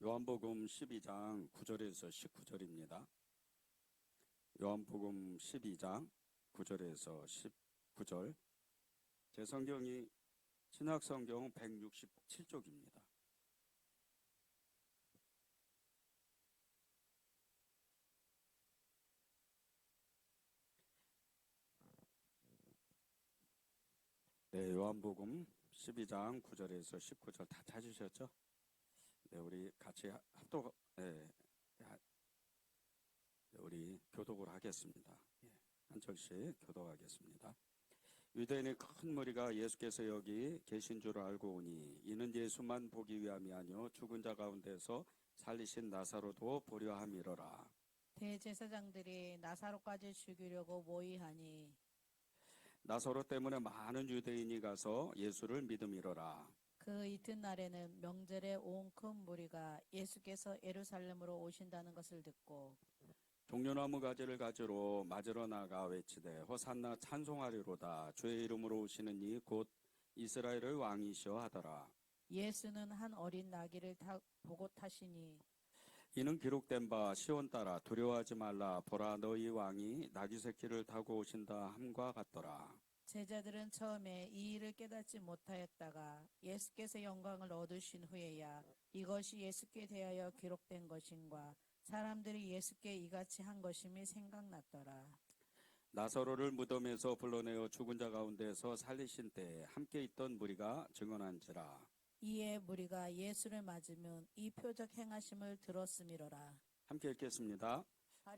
요한복음 12장 9절에서 19절입니다. 요한복음 12장 9절에서 19절. 제 성경이 신약성경 167쪽입니다. 네, 요한복음 12장 9절에서 19절 다 찾으셨죠? 네, 우리 같이 합독, 우리 교독을 하겠습니다. 한 절씩 교독하겠습니다. 유대인의 큰 무리가 예수께서 여기 계신 줄 알고 오니 이는 예수만 보기 위함이 아니요 죽은 자 가운데서 살리신 나사로도 보려 함이로라. 대제사장들이 나사로까지 죽이려고 모의하니 나사로 때문에 많은 유대인이 가서 예수를 믿음이로라. 그 이튿날에는 명절에 온 큰 무리가 예수께서 예루살렘으로 오신다는 것을 듣고 종려나무 가지를 가지러 맞으러 나가 외치되 호산나 찬송하리로다. 주의 이름으로 오시는 이 곧 이스라엘의 왕이시여 하더라. 예수는 한 어린 나귀를 보고 타시니 이는 기록된 바 시온 따라 두려워하지 말라 보라 너희 왕이 나귀 새끼를 타고 오신다 함과 같더라. 제자들은 처음에 이 일을 깨닫지 못하였다가 예수께서 영광을 얻으신 후에야 이것이 예수께 대하여 기록된 것인가 사람들이 예수께 이같이 한 것임이 생각났더라. 나사로를 무덤에서 불러내어 죽은 자 가운데서 살리신 때에 함께 있던 무리가 증언한지라. 이에 무리가 예수를 맞으면 이 표적 행하심을 들었음이로라. 함께 읽겠습니다.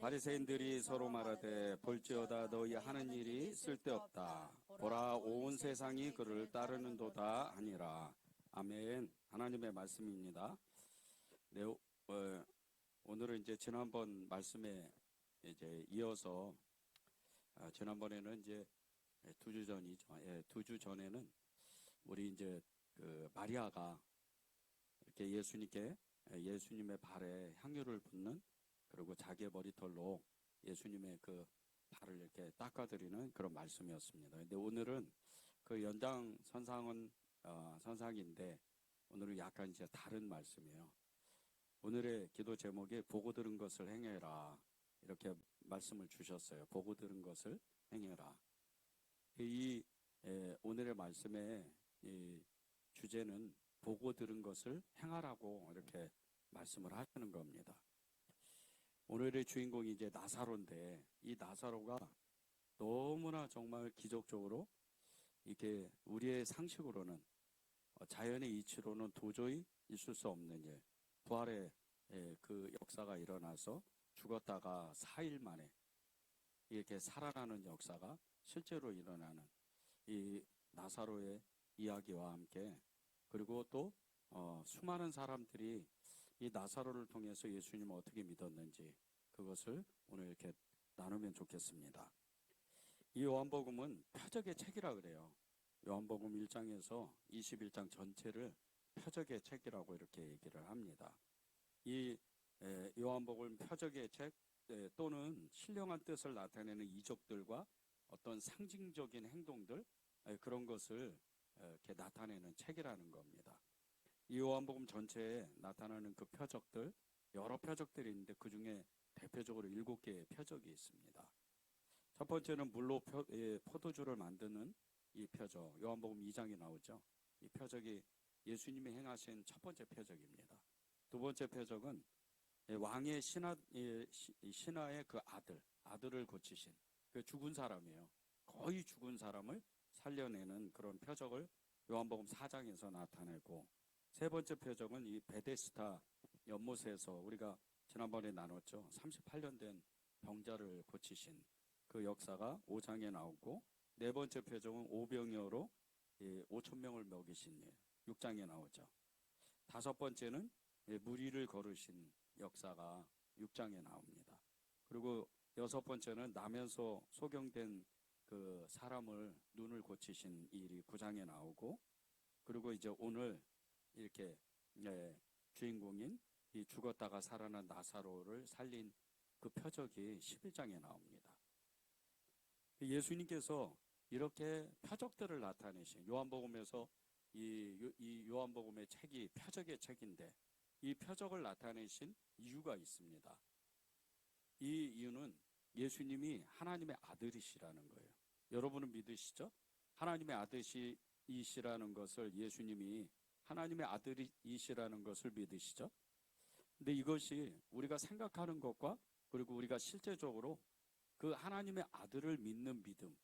바리새인들이 서로 말하되 볼지어다 너희 하는 일이 쓸데없다. 보라 온 세상이 그를 따르는도다 하니라. 아멘. 하나님의 말씀입니다. 네, 오늘은 이제 지난번 말씀에 이제 이어서 지난번에는 이제 2주 전이죠. 2주 전에는 우리 이제 그 마리아가 이렇게 예수님의 발에 향유를 붓는 그리고 자기의 머리털로 예수님의 그 발을 이렇게 닦아드리는 그런 말씀이었습니다. 근데 오늘은 그 연장 선상인데 오늘은 약간 이제 다른 말씀이에요. 오늘의 기도 제목이 보고 들은 것을 행해라. 이렇게 말씀을 주셨어요. 보고 들은 것을 행해라. 오늘의 말씀의 이 주제는 보고 들은 것을 행하라고 이렇게 말씀을 하시는 겁니다. 오늘의 주인공이 이제 나사로인데 이 나사로가 너무나 정말 기적적으로 이게 우리의 상식으로는 자연의 이치로는 도저히 있을 수 없는 일, 부활의 그 역사가 일어나서 죽었다가 4일 만에 이렇게 살아나는 역사가 실제로 일어나는 이 나사로의 이야기와 함께 그리고 또 수많은 사람들이 이 나사로를 통해서 예수님을 어떻게 믿었는지 그것을 오늘 이렇게 나누면 좋겠습니다. 이 요한복음은 표적의 책이라 그래요. 요한복음 1장에서 21장 전체를 표적의 책이라고 이렇게 얘기를 합니다. 이 요한복음 표적의 책 또는 신령한 뜻을 나타내는 이적들과 어떤 상징적인 행동들 그런 것을 이렇게 나타내는 책이라는 겁니다. 이 요한복음 전체에 나타나는 그 표적들 여러 표적들이 있는데 그 중에 대표적으로 7개의 표적이 있습니다. 첫 번째는 물로 포도주를 만드는 이 표적 요한복음 2장에 나오죠. 이 표적이 예수님이 행하신 첫 번째 표적입니다. 두 번째 표적은 왕의 신하의 그 아들을 고치신 그 죽은 사람이에요. 거의 죽은 사람을 살려내는 그런 표적을 요한복음 4장에서 나타내고 세 번째 표적은 이 베데스다 연못에서 우리가 지난번에 나눴죠. 38년 된 병자를 고치신 그 역사가 5장에 나오고 네 번째 표적은 오병이어로 5천 명을 먹이신 6장에 나오죠. 다섯 번째는 무리를 걸으신 역사가 6장에 나옵니다. 그리고 여섯 번째는 나면서 소경된 그 사람을 눈을 고치신 일이 9장에 나오고 그리고 이제 오늘 이렇게 주인공인 이 죽었다가 살아난 나사로를 살린 그 표적이 11장에 나옵니다. 예수님께서 이렇게 표적들을 나타내신 요한복음에서 이 요한복음의 책이 표적의 책인데 이 표적을 나타내신 이유가 있습니다. 이 이유는 예수님이 하나님의 아들이시라는 거예요. 여러분은 믿으시죠? 하나님의 아들이시라는 것을, 예수님이 하나님의 아들이시라는 것을 믿으시죠? 근데 이것이 우리가 생각하는 것과 그리고 우리가 실제적으로 그 하나님의 아들을 믿는 믿음,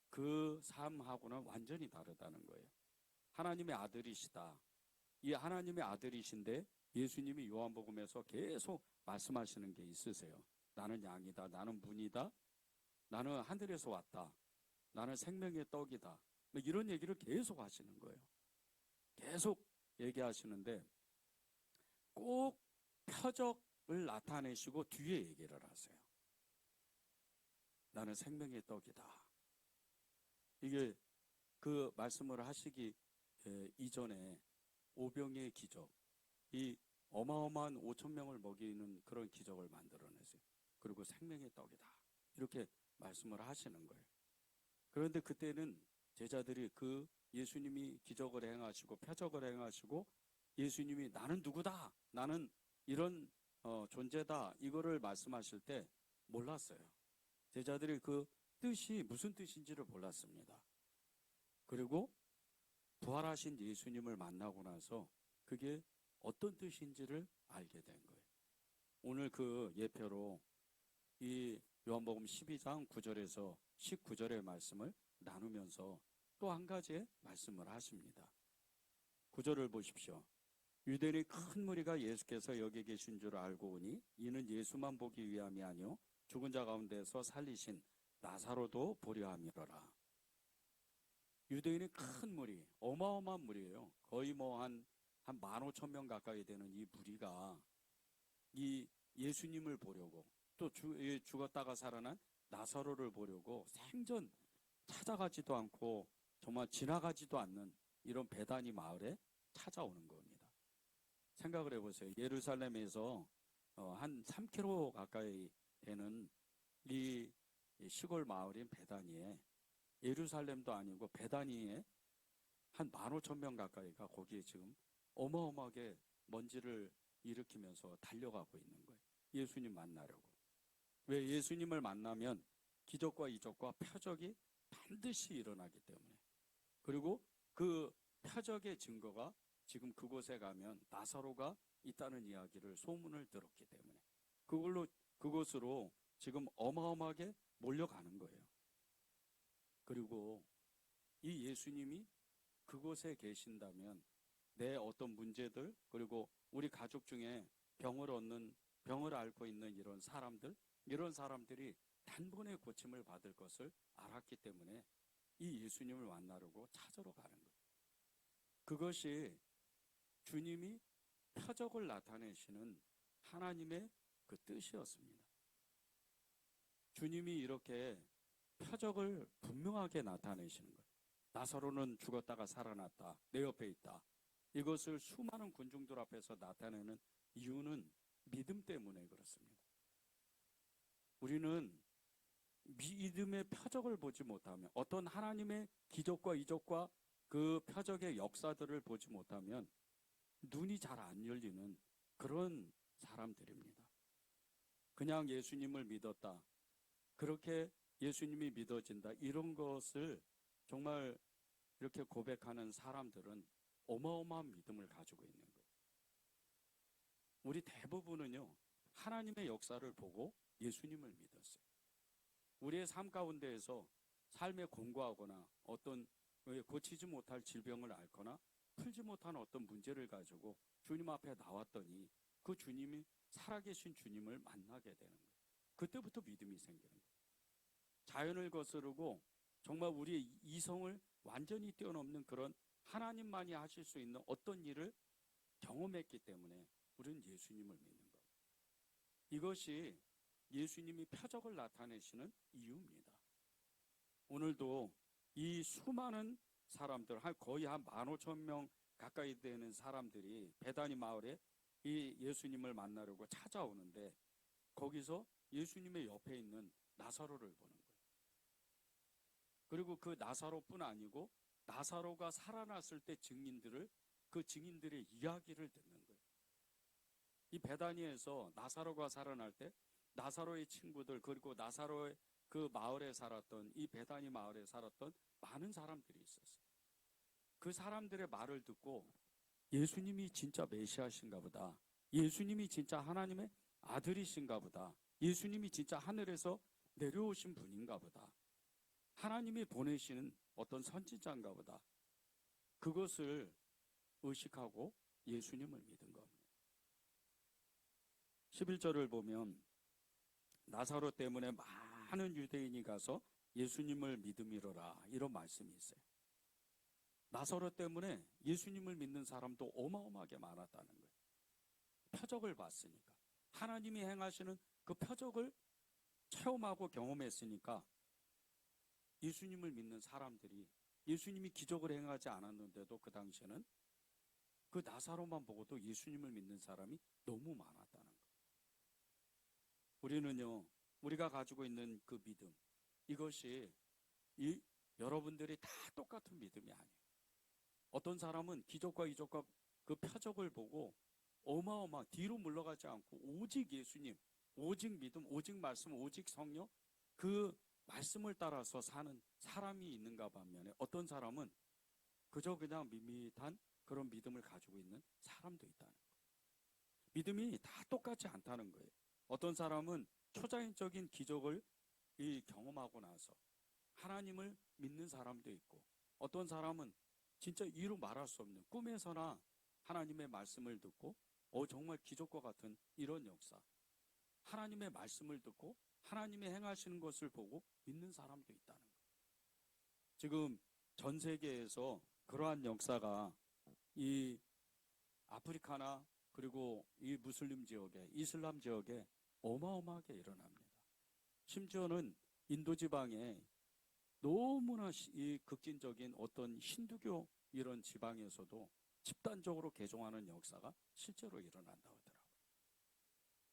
그 삶하고는 완전히 다르다는 거예요. 하나님의 아들이시다. 이 하나님의 아들이신데 예수님이 요한복음에서 계속 말씀하시는 게 있으세요. 나는 양이다. 나는 문이다. 나는 하늘에서 왔다. 나는 생명의 떡이다. 뭐 이런 얘기를 계속 하시는 거예요. 계속 얘기하시는데 꼭 표적을 나타내시고 뒤에 얘기를 하세요. 나는 생명의 떡이다. 이게 그 말씀을 하시기 이전에 오병이의 기적, 이 어마어마한 5천 명을 먹이는 그런 기적을 만들어내세요. 그리고 생명의 떡이다. 이렇게 말씀을 하시는 거예요. 그런데 그때는 제자들이 그 예수님이 기적을 행하시고 표적을 행하시고 예수님이 나는 누구다, 나는 이런 존재다, 이거를 말씀하실 때 몰랐어요. 제자들이 그 뜻이 무슨 뜻인지를 몰랐습니다. 그리고 부활하신 예수님을 만나고 나서 그게 어떤 뜻인지를 알게 된 거예요. 오늘 그 예표로 이 요한복음 12장 9절에서 19절의 말씀을 나누면서 또 한 가지의 말씀을 하십니다. 9절을 보십시오. 유대인의 큰 무리가 예수께서 여기 계신 줄 알고 오니 이는 예수만 보기 위함이 아니요 죽은 자 가운데서 살리신 나사로도 보려 함이로라. 유대인의 큰 무리, 어마어마한 무리예요. 거의 뭐 한 15,000명 가까이 되는 이 무리가 이 예수님을 보려고, 또 죽었다가 살아난 나사로를 보려고 생전 찾아가지도 않고 정말 지나가지도 않는 이런 베다니 마을에 찾아오는 겁니다. 생각을 해보세요. 예루살렘에서 한 3km 가까이 되는 이 시골 마을인 베다니에, 예루살렘도 아니고 베다니에 한 15,000명 가까이가 거기에 지금 어마어마하게 먼지를 일으키면서 달려가고 있는 거예요. 예수님 만나려고. 왜? 예수님을 만나면 기적과 이적과 표적이 반드시 일어나기 때문에. 그리고 그 표적의 증거가 지금 그곳에 가면 나사로가 있다는 이야기를 소문을 들었기 때문에 그곳으로 지금 어마어마하게 몰려가는 거예요. 그리고 이 예수님이 그곳에 계신다면 내 어떤 문제들, 그리고 우리 가족 중에 병을 앓고 있는 이런 사람들이 단번에 고침을 받을 것을 알았기 때문에 이 예수님을 만나려고 찾으러 가는 거예요. 그것이 주님이 표적을 나타내시는 하나님의 그 뜻이었습니다. 주님이 이렇게 표적을 분명하게 나타내시는 거예요. 나사로는 죽었다가 살아났다. 내 옆에 있다. 이것을 수많은 군중들 앞에서 나타내는 이유는 믿음 때문에 그렇습니다. 우리는 믿음의 표적을 보지 못하면, 어떤 하나님의 기적과 이적과 그 표적의 역사들을 보지 못하면 눈이 잘 안 열리는 그런 사람들입니다. 그냥 예수님을 믿었다, 그렇게 예수님이 믿어진다, 이런 것을 정말 이렇게 고백하는 사람들은 어마어마한 믿음을 가지고 있는 거예요. 우리 대부분은요, 하나님의 역사를 보고 예수님을 믿었어요. 우리의 삶 가운데에서 삶에 공고하거나 어떤 고치지 못할 질병을 앓거나 풀지 못한 어떤 문제를 가지고 주님 앞에 나왔더니 그 주님이 살아계신 주님을 만나게 되는 거예요. 그때부터 믿음이 생기는 거예요. 자연을 거스르고 정말 우리의 이성을 완전히 뛰어넘는 그런 하나님만이 하실 수 있는 어떤 일을 경험했기 때문에 우리는 예수님을 믿는 거예요. 이것이 예수님이 표적을 나타내시는 이유입니다. 오늘도 이 수많은 사람들, 거의 한 15,000명 가까이 되는 사람들이 베다니 마을에 이 예수님을 만나려고 찾아오는데 거기서 예수님의 옆에 있는 나사로를 보는 거예요. 그리고 그 나사로뿐 아니고 나사로가 살아났을 때 그 증인들의 이야기를 듣는 거예요. 이 베다니에서 나사로가 살아날 때 나사로의 친구들 그리고 나사로의 그 마을에 살았던 이 베다니 마을에 살았던 많은 사람들이 있었어요. 그 사람들의 말을 듣고 예수님이 진짜 메시아신가 보다. 예수님이 진짜 하나님의 아들이신가 보다. 예수님이 진짜 하늘에서 내려오신 분인가 보다. 하나님이 보내시는 어떤 선지자인가 보다. 그것을 의식하고 예수님을 믿은 겁니다. 11절을 보면 나사로 때문에 많은 유대인이 가서 예수님을 믿음이로라 이런 말씀이 있어요. 나사로 때문에 예수님을 믿는 사람도 어마어마하게 많았다는 거예요. 표적을 봤으니까. 하나님이 행하시는 그 표적을 체험하고 경험했으니까 예수님을 믿는 사람들이 예수님이 기적을 행하지 않았는데도 그 당시에는 그 나사로만 보고도 예수님을 믿는 사람이 너무 많았다는 거예요. 우리는요, 우리가 가지고 있는 그 믿음, 이것이 여러분들이 다 똑같은 믿음이 아니에요. 어떤 사람은 기적과 이적과 그 표적을 보고 뒤로 물러가지 않고 오직 예수님, 오직 믿음, 오직 말씀, 오직 성령 그 말씀을 따라서 사는 사람이 있는가 반면에 어떤 사람은 그저 그냥 밋밋한 그런 믿음을 가지고 있는 사람도 있다는 거예요. 믿음이 다 똑같지 않다는 거예요. 어떤 사람은 초자연적인 기적을 경험하고 나서 하나님을 믿는 사람도 있고 어떤 사람은 진짜 이루 말할 수 없는 꿈에서나 하나님의 말씀을 듣고 정말 기적과 같은 이런 역사 하나님의 말씀을 듣고 하나님의 행하시는 것을 보고 믿는 사람도 있다는 거예요. 지금 전 세계에서 그러한 역사가 이 아프리카나 그리고 이 무슬림 지역에 이슬람 지역에 어마어마하게 일어납니다. 심지어는 인도 지방에 너무나 이 극진적인 어떤 힌두교 이런 지방에서도 집단적으로 개종하는 역사가 실제로 일어난다고 하더라고요.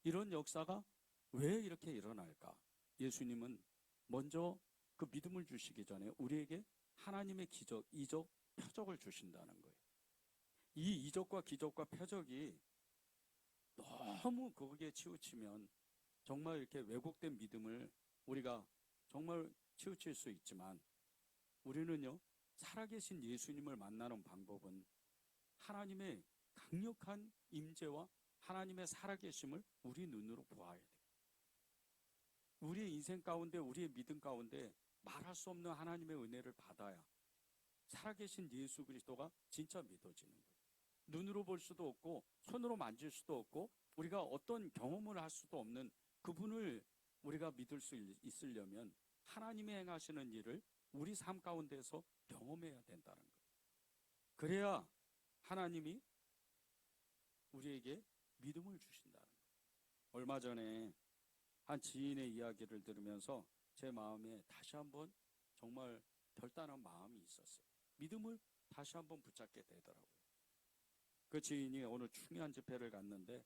이런 역사가 왜 이렇게 일어날까? 예수님은 먼저 그 믿음을 주시기 전에 우리에게 하나님의 기적, 이적, 표적을 주신다는 거예요. 이 이적과 기적과 표적이 너무 거기에 치우치면 정말 이렇게 왜곡된 믿음을 우리가 정말 치우칠 수 있지만 우리는요, 살아계신 예수님을 만나는 방법은 하나님의 강력한 임재와 하나님의 살아계심을 우리 눈으로 보아야 돼요. 우리의 인생 가운데 우리의 믿음 가운데 말할 수 없는 하나님의 은혜를 받아야 살아계신 예수 그리스도가 진짜 믿어지는 거예요. 눈으로 볼 수도 없고 손으로 만질 수도 없고 우리가 어떤 경험을 할 수도 없는 그분을 우리가 믿을 수 있으려면 하나님이 행하시는 일을 우리 삶 가운데서 경험해야 된다는 거예요. 그래야 하나님이 우리에게 믿음을 주신다는 거예요. 얼마 전에 한 지인의 이야기를 들으면서 제 마음에 다시 한번 정말 결단한 마음이 있었어요. 믿음을 다시 한번 붙잡게 되더라고요. 그 지인이 어느 중요한 집회를 갔는데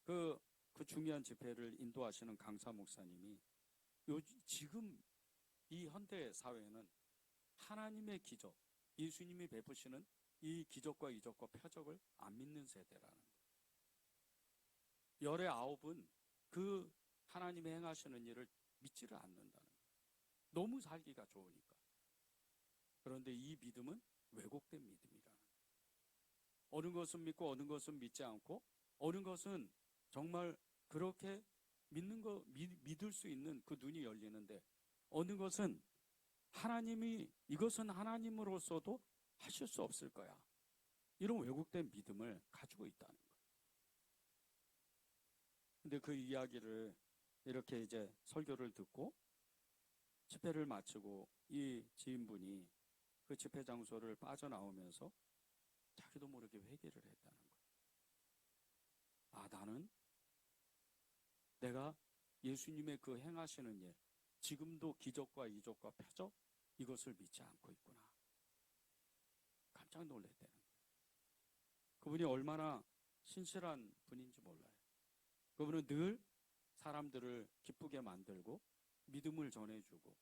그 중요한 집회를 인도하시는 강사 목사님이 지금 이 현대 사회는 하나님의 기적, 예수님이 베푸시는 이 기적과 이적과 표적을 안 믿는 세대라는 거예요. 열의 9은 그 하나님이 행하시는 일을 믿지를 않는다는 거예요. 너무 살기가 좋으니까. 그런데 이 믿음은 왜곡된 믿음이라는 거예요. 어느 것은 믿고 어느 것은 믿지 않고 어느 것은 정말 그렇게 믿을 수 있는 그 눈이 열리는데 어느 것은 이것은 하나님으로서도 하실 수 없을 거야. 이런 왜곡된 믿음을 가지고 있다는 거예요. 근데 그 이야기를 이렇게 이제 설교를 듣고 집회를 마치고 이 지인분이 그 집회 장소를 빠져나오면서 자기도 모르게 회개를 했다는 거예요. 나는 내가 예수님의 그 행하시는 일, 지금도 기적과 이적과 표적 이것을 믿지 않고 있구나. 깜짝 놀랐다는 거예요. 그분이 얼마나 신실한 분인지 몰라요. 그분은 늘 사람들을 기쁘게 만들고 믿음을 전해주고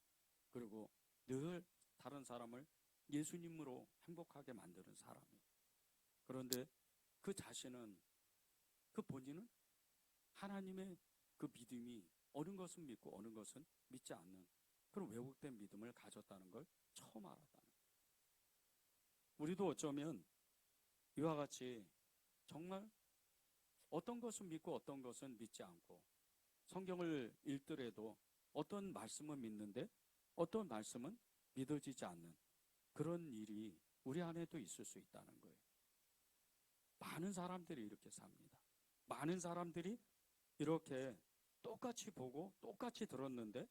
그리고 늘 다른 사람을 예수님으로 행복하게 만드는 사람이에요. 그런데 그 자신은 그 본인은 하나님의 그 믿음이 어느 것은 믿고 어느 것은 믿지 않는 그런 왜곡된 믿음을 가졌다는 걸 처음 알았다는 거예요. 우리도 어쩌면 이와 같이 정말 어떤 것은 믿고 어떤 것은 믿지 않고 성경을 읽더라도 어떤 말씀은 믿는데 어떤 말씀은 믿어지지 않는 그런 일이 우리 안에도 있을 수 있다는 거예요. 많은 사람들이 이렇게 삽니다. 많은 사람들이 이렇게 똑같이 보고 똑같이 들었는데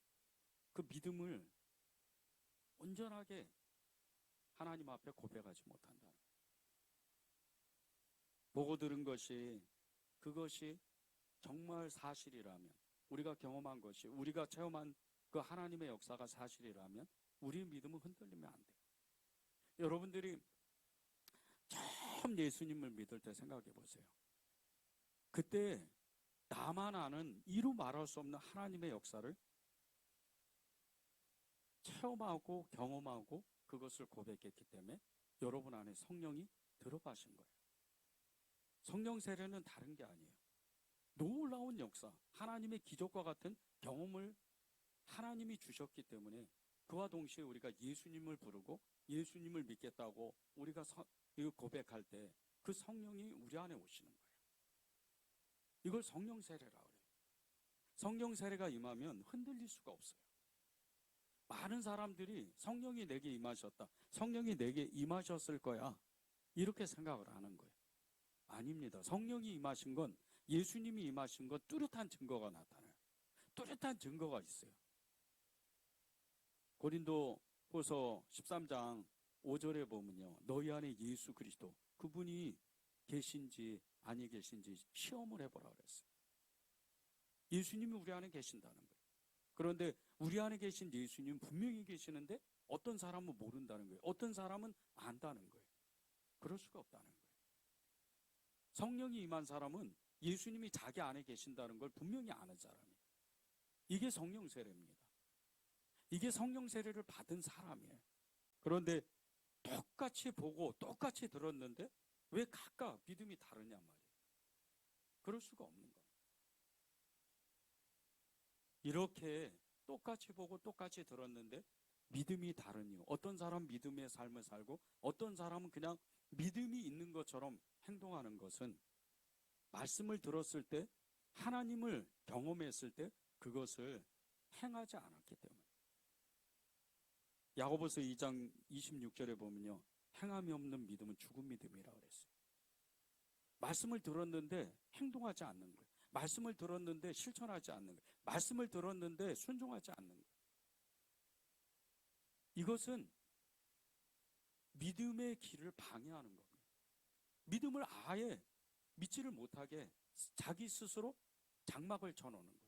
그 믿음을 온전하게 하나님 앞에 고백하지 못한다는 거예요. 보고 들은 것이 그것이 정말 사실이라면 우리가 경험한 것이 우리가 체험한 그 하나님의 역사가 사실이라면 우리의 믿음은 흔들리면 안 돼요. 여러분들이 처음 예수님을 믿을 때 생각해 보세요. 그때 나만 아는 이루 말할 수 없는 하나님의 역사를 체험하고 경험하고 그것을 고백했기 때문에 여러분 안에 성령이 들어가신 거예요. 성령 세례는 다른 게 아니에요. 놀라운 역사, 하나님의 기적과 같은 경험을 하나님이 주셨기 때문에 그와 동시에 우리가 예수님을 부르고 예수님을 믿겠다고 우리가 이거 고백할 때 그 성령이 우리 안에 오시는 거예요. 이걸 성령 세례라고 그래요. 성령 세례가 임하면 흔들릴 수가 없어요. 많은 사람들이 성령이 내게 임하셨다. 성령이 내게 임하셨을 거야. 이렇게 생각을 하는 거예요. 아닙니다. 성령이 임하신 건 예수님이 임하신 건 뚜렷한 증거가 나타나요. 뚜렷한 증거가 있어요. 고린도후서 13장 5절에 보면요. 너희 안에 예수 그리스도 그분이 계신지 아니 계신지 시험을 해보라 그랬어요. 예수님이 우리 안에 계신다는 거예요. 그런데 우리 안에 계신 예수님 분명히 계시는데 어떤 사람은 모른다는 거예요. 어떤 사람은 안다는 거예요. 그럴 수가 없다는 거예요. 성령이 임한 사람은 예수님이 자기 안에 계신다는 걸 분명히 아는 사람이에요. 이게 성령 세례입니다. 이게 성령 세례를 받은 사람이에요. 그런데 똑같이 보고 똑같이 들었는데 왜 각각 믿음이 다르냐 말이에요. 그럴 수가 없는 겁니다. 이렇게 똑같이 보고 똑같이 들었는데 믿음이 다른 이유. 어떤 사람 믿음의 삶을 살고 어떤 사람은 그냥 믿음이 있는 것처럼 행동하는 것은 말씀을 들었을 때 하나님을 경험했을 때 그것을 행하지 않았기 때문에. 야고보서 2장 26절에 보면요. 행함이 없는 믿음은 죽은 믿음이라고 그랬어요. 말씀을 들었는데 행동하지 않는 거예요. 말씀을 들었는데 실천하지 않는 거예요. 말씀을 들었는데 순종하지 않는 거예요. 이것은 믿음의 길을 방해하는 겁니다. 믿음을 아예 믿지를 못하게 자기 스스로 장막을 쳐놓는 거예요.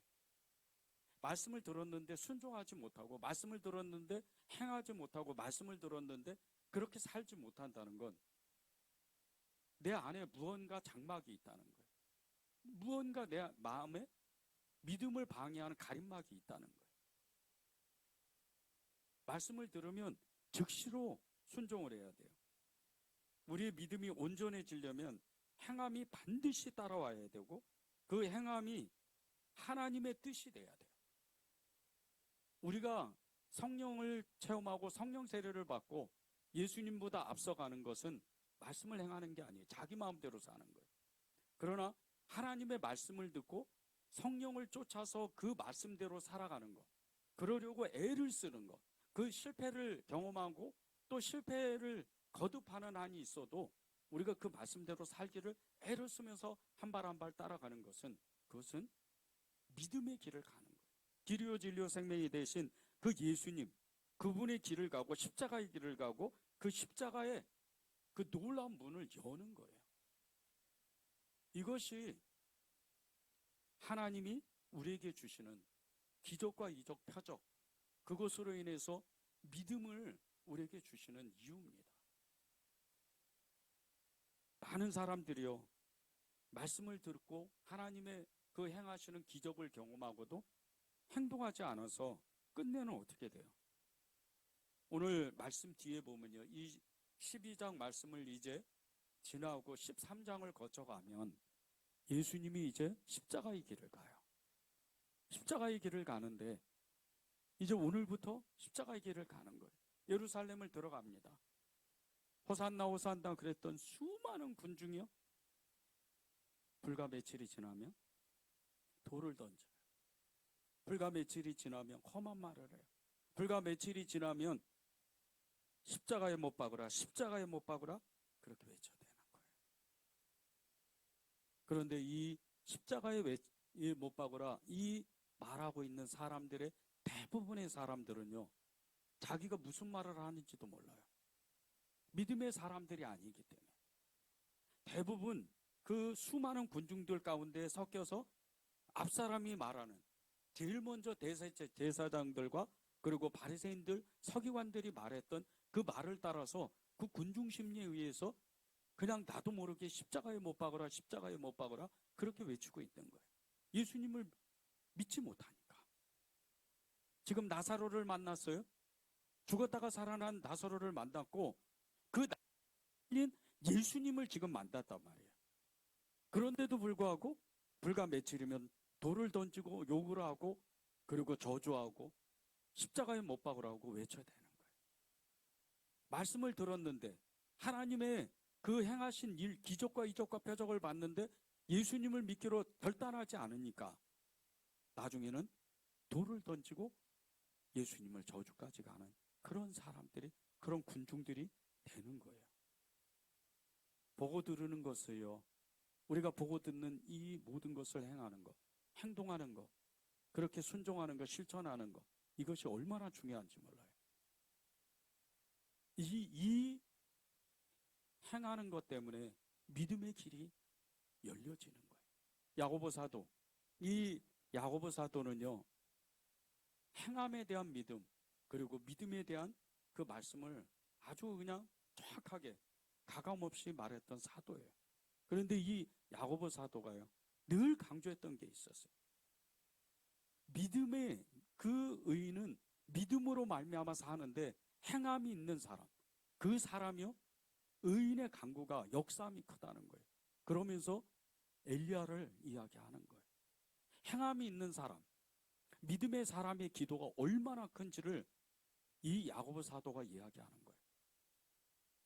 말씀을 들었는데 순종하지 못하고 말씀을 들었는데 행하지 못하고 말씀을 들었는데 그렇게 살지 못한다는 건 내 안에 무언가 장막이 있다는 거예요. 무언가 내 마음에 믿음을 방해하는 가림막이 있다는 거예요. 말씀을 들으면 즉시로 순종을 해야 돼요. 우리의 믿음이 온전해지려면 행함이 반드시 따라와야 되고 그 행함이 하나님의 뜻이 돼야 돼요. 우리가 성령을 체험하고 성령 세례를 받고 예수님보다 앞서가는 것은 말씀을 행하는 게 아니에요. 자기 마음대로 사는 거예요. 그러나 하나님의 말씀을 듣고 성령을 쫓아서 그 말씀대로 살아가는 것. 그러려고 애를 쓰는 것. 그 실패를 경험하고 또 실패를 거듭하는 한이 있어도 우리가 그 말씀대로 살기를 애를 쓰면서 한 발 한 발 따라가는 것은 그것은 믿음의 길을 가는 거예요. 길이요 진리요 생명이 되신 그 예수님, 그분의 길을 가고 십자가의 길을 가고 그 십자가의 그 놀라운 문을 여는 거예요. 이것이 하나님이 우리에게 주시는 기적과 이적, 표적, 그것으로 인해서 믿음을 우리에게 주시는 이유입니다. 많은 사람들이요, 말씀을 듣고 하나님의 그 행하시는 기적을 경험하고도 행동하지 않아서 끝내는 어떻게 돼요? 오늘 말씀 뒤에 보면요, 이 12장 말씀을 이제 지나고 13장을 거쳐가면 예수님이 이제 십자가의 길을 가요. 십자가의 길을 가는데 이제 오늘부터 십자가의 길을 가는 거예요. 예루살렘을 들어갑니다. 호산나 호산나 그랬던 수많은 군중이요, 불과 며칠이 지나면 돌을 던져요. 불과 며칠이 지나면 험한 말을 해요. 불과 며칠이 지나면 십자가에 못 박으라, 십자가에 못 박으라, 그렇게 외쳐대는 거예요. 그런데 이 십자가에 못 박으라 이 말하고 있는 사람들의 대부분의 사람들은요, 자기가 무슨 말을 하는지도 몰라요. 믿음의 사람들이 아니기 때문에. 대부분 그 수많은 군중들 가운데 섞여서 앞사람이 말하는, 제일 먼저 제사장들과 그리고 바리새인들, 서기관들이 말했던 그 말을 따라서 그 군중 심리에 의해서 그냥 나도 모르게 십자가에 못 박으라, 십자가에 못 박으라, 그렇게 외치고 있는 거예요. 예수님을 믿지 못하니까. 지금 나사로를 만났어요. 죽었다가 살아난 나사로를 만났고 그 예수님을 지금 만났단 말이에요. 그런데도 불구하고 불과 며칠이면 돌을 던지고 욕을 하고 그리고 저주하고 십자가에 못 박으라고 외쳐야 되는 거예요. 말씀을 들었는데 하나님의 그 행하신 일, 기적과 이적과 표적을 봤는데 예수님을 믿기로 결단하지 않으니까 나중에는 돌을 던지고 예수님을 저주까지 가는 그런 사람들이, 그런 군중들이 되는 거예요. 보고 들으는 것을요, 우리가 보고 듣는 이 모든 것을 행하는 것, 행동하는 것, 그렇게 순종하는 것, 실천하는 것, 이것이 얼마나 중요한지 몰라요. 이 행하는 것 때문에 믿음의 길이 열려지는 거예요. 야고보 사도, 이 야고보 사도는요, 행함에 대한 믿음, 그리고 믿음에 대한 그 말씀을 아주 그냥 정확하게 가감없이 말했던 사도예요. 그런데 이 야고보 사도가요, 늘 강조했던 게 있었어요. 믿음의 그 의인은 믿음으로 말미암아 사는데 행함이 있는 사람, 그 사람이요, 의인의 간구가 역사함이 크다는 거예요. 그러면서 엘리야를 이야기하는 거예요. 행함이 있는 사람, 믿음의 사람의 기도가 얼마나 큰지를 이 야고보 사도가 이야기하는 거예요.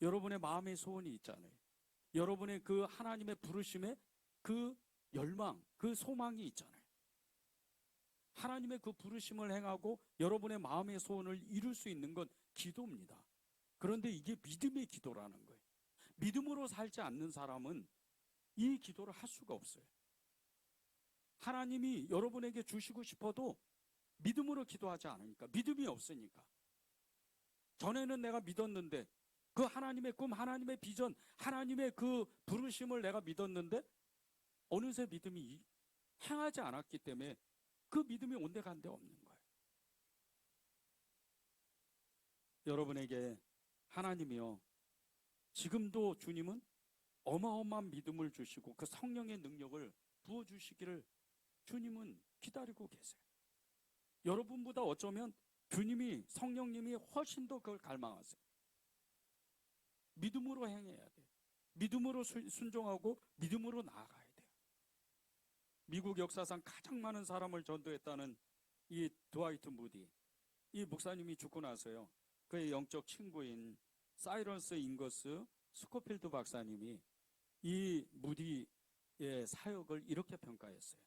여러분의 마음의 소원이 있잖아요. 여러분의 그 하나님의 부르심에 그 열망, 그 소망이 있잖아요. 하나님의 그 부르심을 행하고 여러분의 마음의 소원을 이룰 수 있는 건 기도입니다. 그런데 이게 믿음의 기도라는 거예요. 믿음으로 살지 않는 사람은 이 기도를 할 수가 없어요. 하나님이 여러분에게 주시고 싶어도 믿음으로 기도하지 않으니까, 믿음이 없으니까. 전에는 내가 믿었는데 그 하나님의 꿈, 하나님의 비전, 하나님의 그 부르심을 내가 믿었는데 어느새 믿음이 행하지 않았기 때문에 그 믿음이 온데간데 없는 거예요. 여러분에게 하나님이요, 지금도 주님은 어마어마한 믿음을 주시고 그 성령의 능력을 부어주시기를 주님은 기다리고 계세요. 여러분보다 어쩌면 주님이, 성령님이 훨씬 더 그걸 갈망하세요. 믿음으로 행해야 돼요. 믿음으로 순종하고 믿음으로 나아가야 돼요. 미국 역사상 가장 많은 사람을 전도했다는 이 드와이트 무디, 이 목사님이 죽고 나서요, 그의 영적 친구인 사이런스 잉거스 스코필드 박사님이 이 무디의 사역을 이렇게 평가했어요.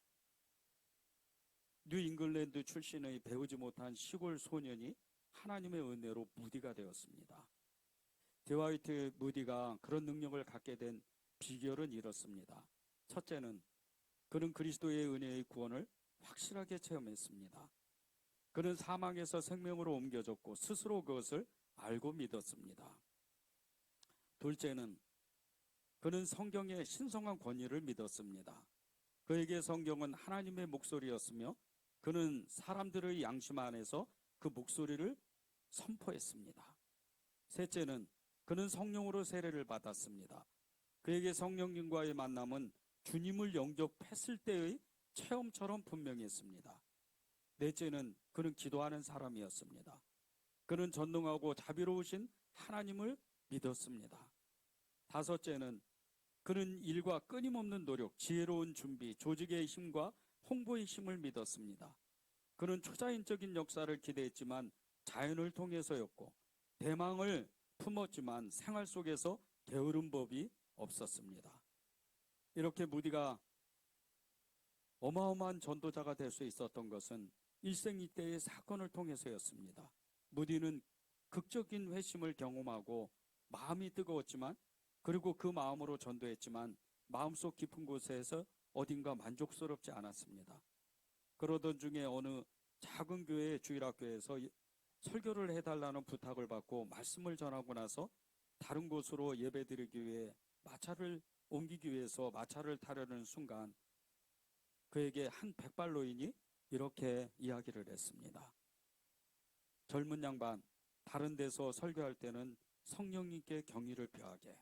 뉴 잉글랜드 출신의 배우지 못한 시골 소년이 하나님의 은혜로 무디가 되었습니다. 드와이트 무디가 그런 능력을 갖게 된 비결은 이렇습니다. 첫째는 그는 그리스도의 은혜의 구원을 확실하게 체험했습니다. 그는 사망에서 생명으로 옮겨졌고 스스로 그것을 알고 믿었습니다. 둘째는 그는 성경의 신성한 권위를 믿었습니다. 그에게 성경은 하나님의 목소리였으며 그는 사람들의 양심 안에서 그 목소리를 선포했습니다. 셋째는 그는 성령으로 세례를 받았습니다. 그에게 성령님과의 만남은 주님을 영접했을 때의 체험처럼 분명했습니다. 넷째는 그는 기도하는 사람이었습니다. 그는 전능하고 자비로우신 하나님을 믿었습니다. 다섯째는 그는 일과 끊임없는 노력, 지혜로운 준비, 조직의 힘과 홍보의 힘을 믿었습니다. 그는 초자연적인 역사를 기대했지만 자연을 통해서였고, 대망을 품었지만 생활 속에서 게으른 법이 없었습니다. 이렇게 무디가 어마어마한 전도자가 될 수 있었던 것은 일생이때의 사건을 통해서였습니다. 무디는 극적인 회심을 경험하고 마음이 뜨거웠지만, 그리고 그 마음으로 전도했지만 마음속 깊은 곳에서 어딘가 만족스럽지 않았습니다. 그러던 중에 어느 작은 교회 주일학교에서 설교를 해달라는 부탁을 받고 말씀을 전하고 나서 다른 곳으로 예배드리기 위해 마차를 옮기기 위해서 마차를 타려는 순간 그에게 한 백발노인이 이렇게 이야기를 했습니다. 젊은 양반, 다른 데서 설교할 때는 성령님께 경의를 표하게.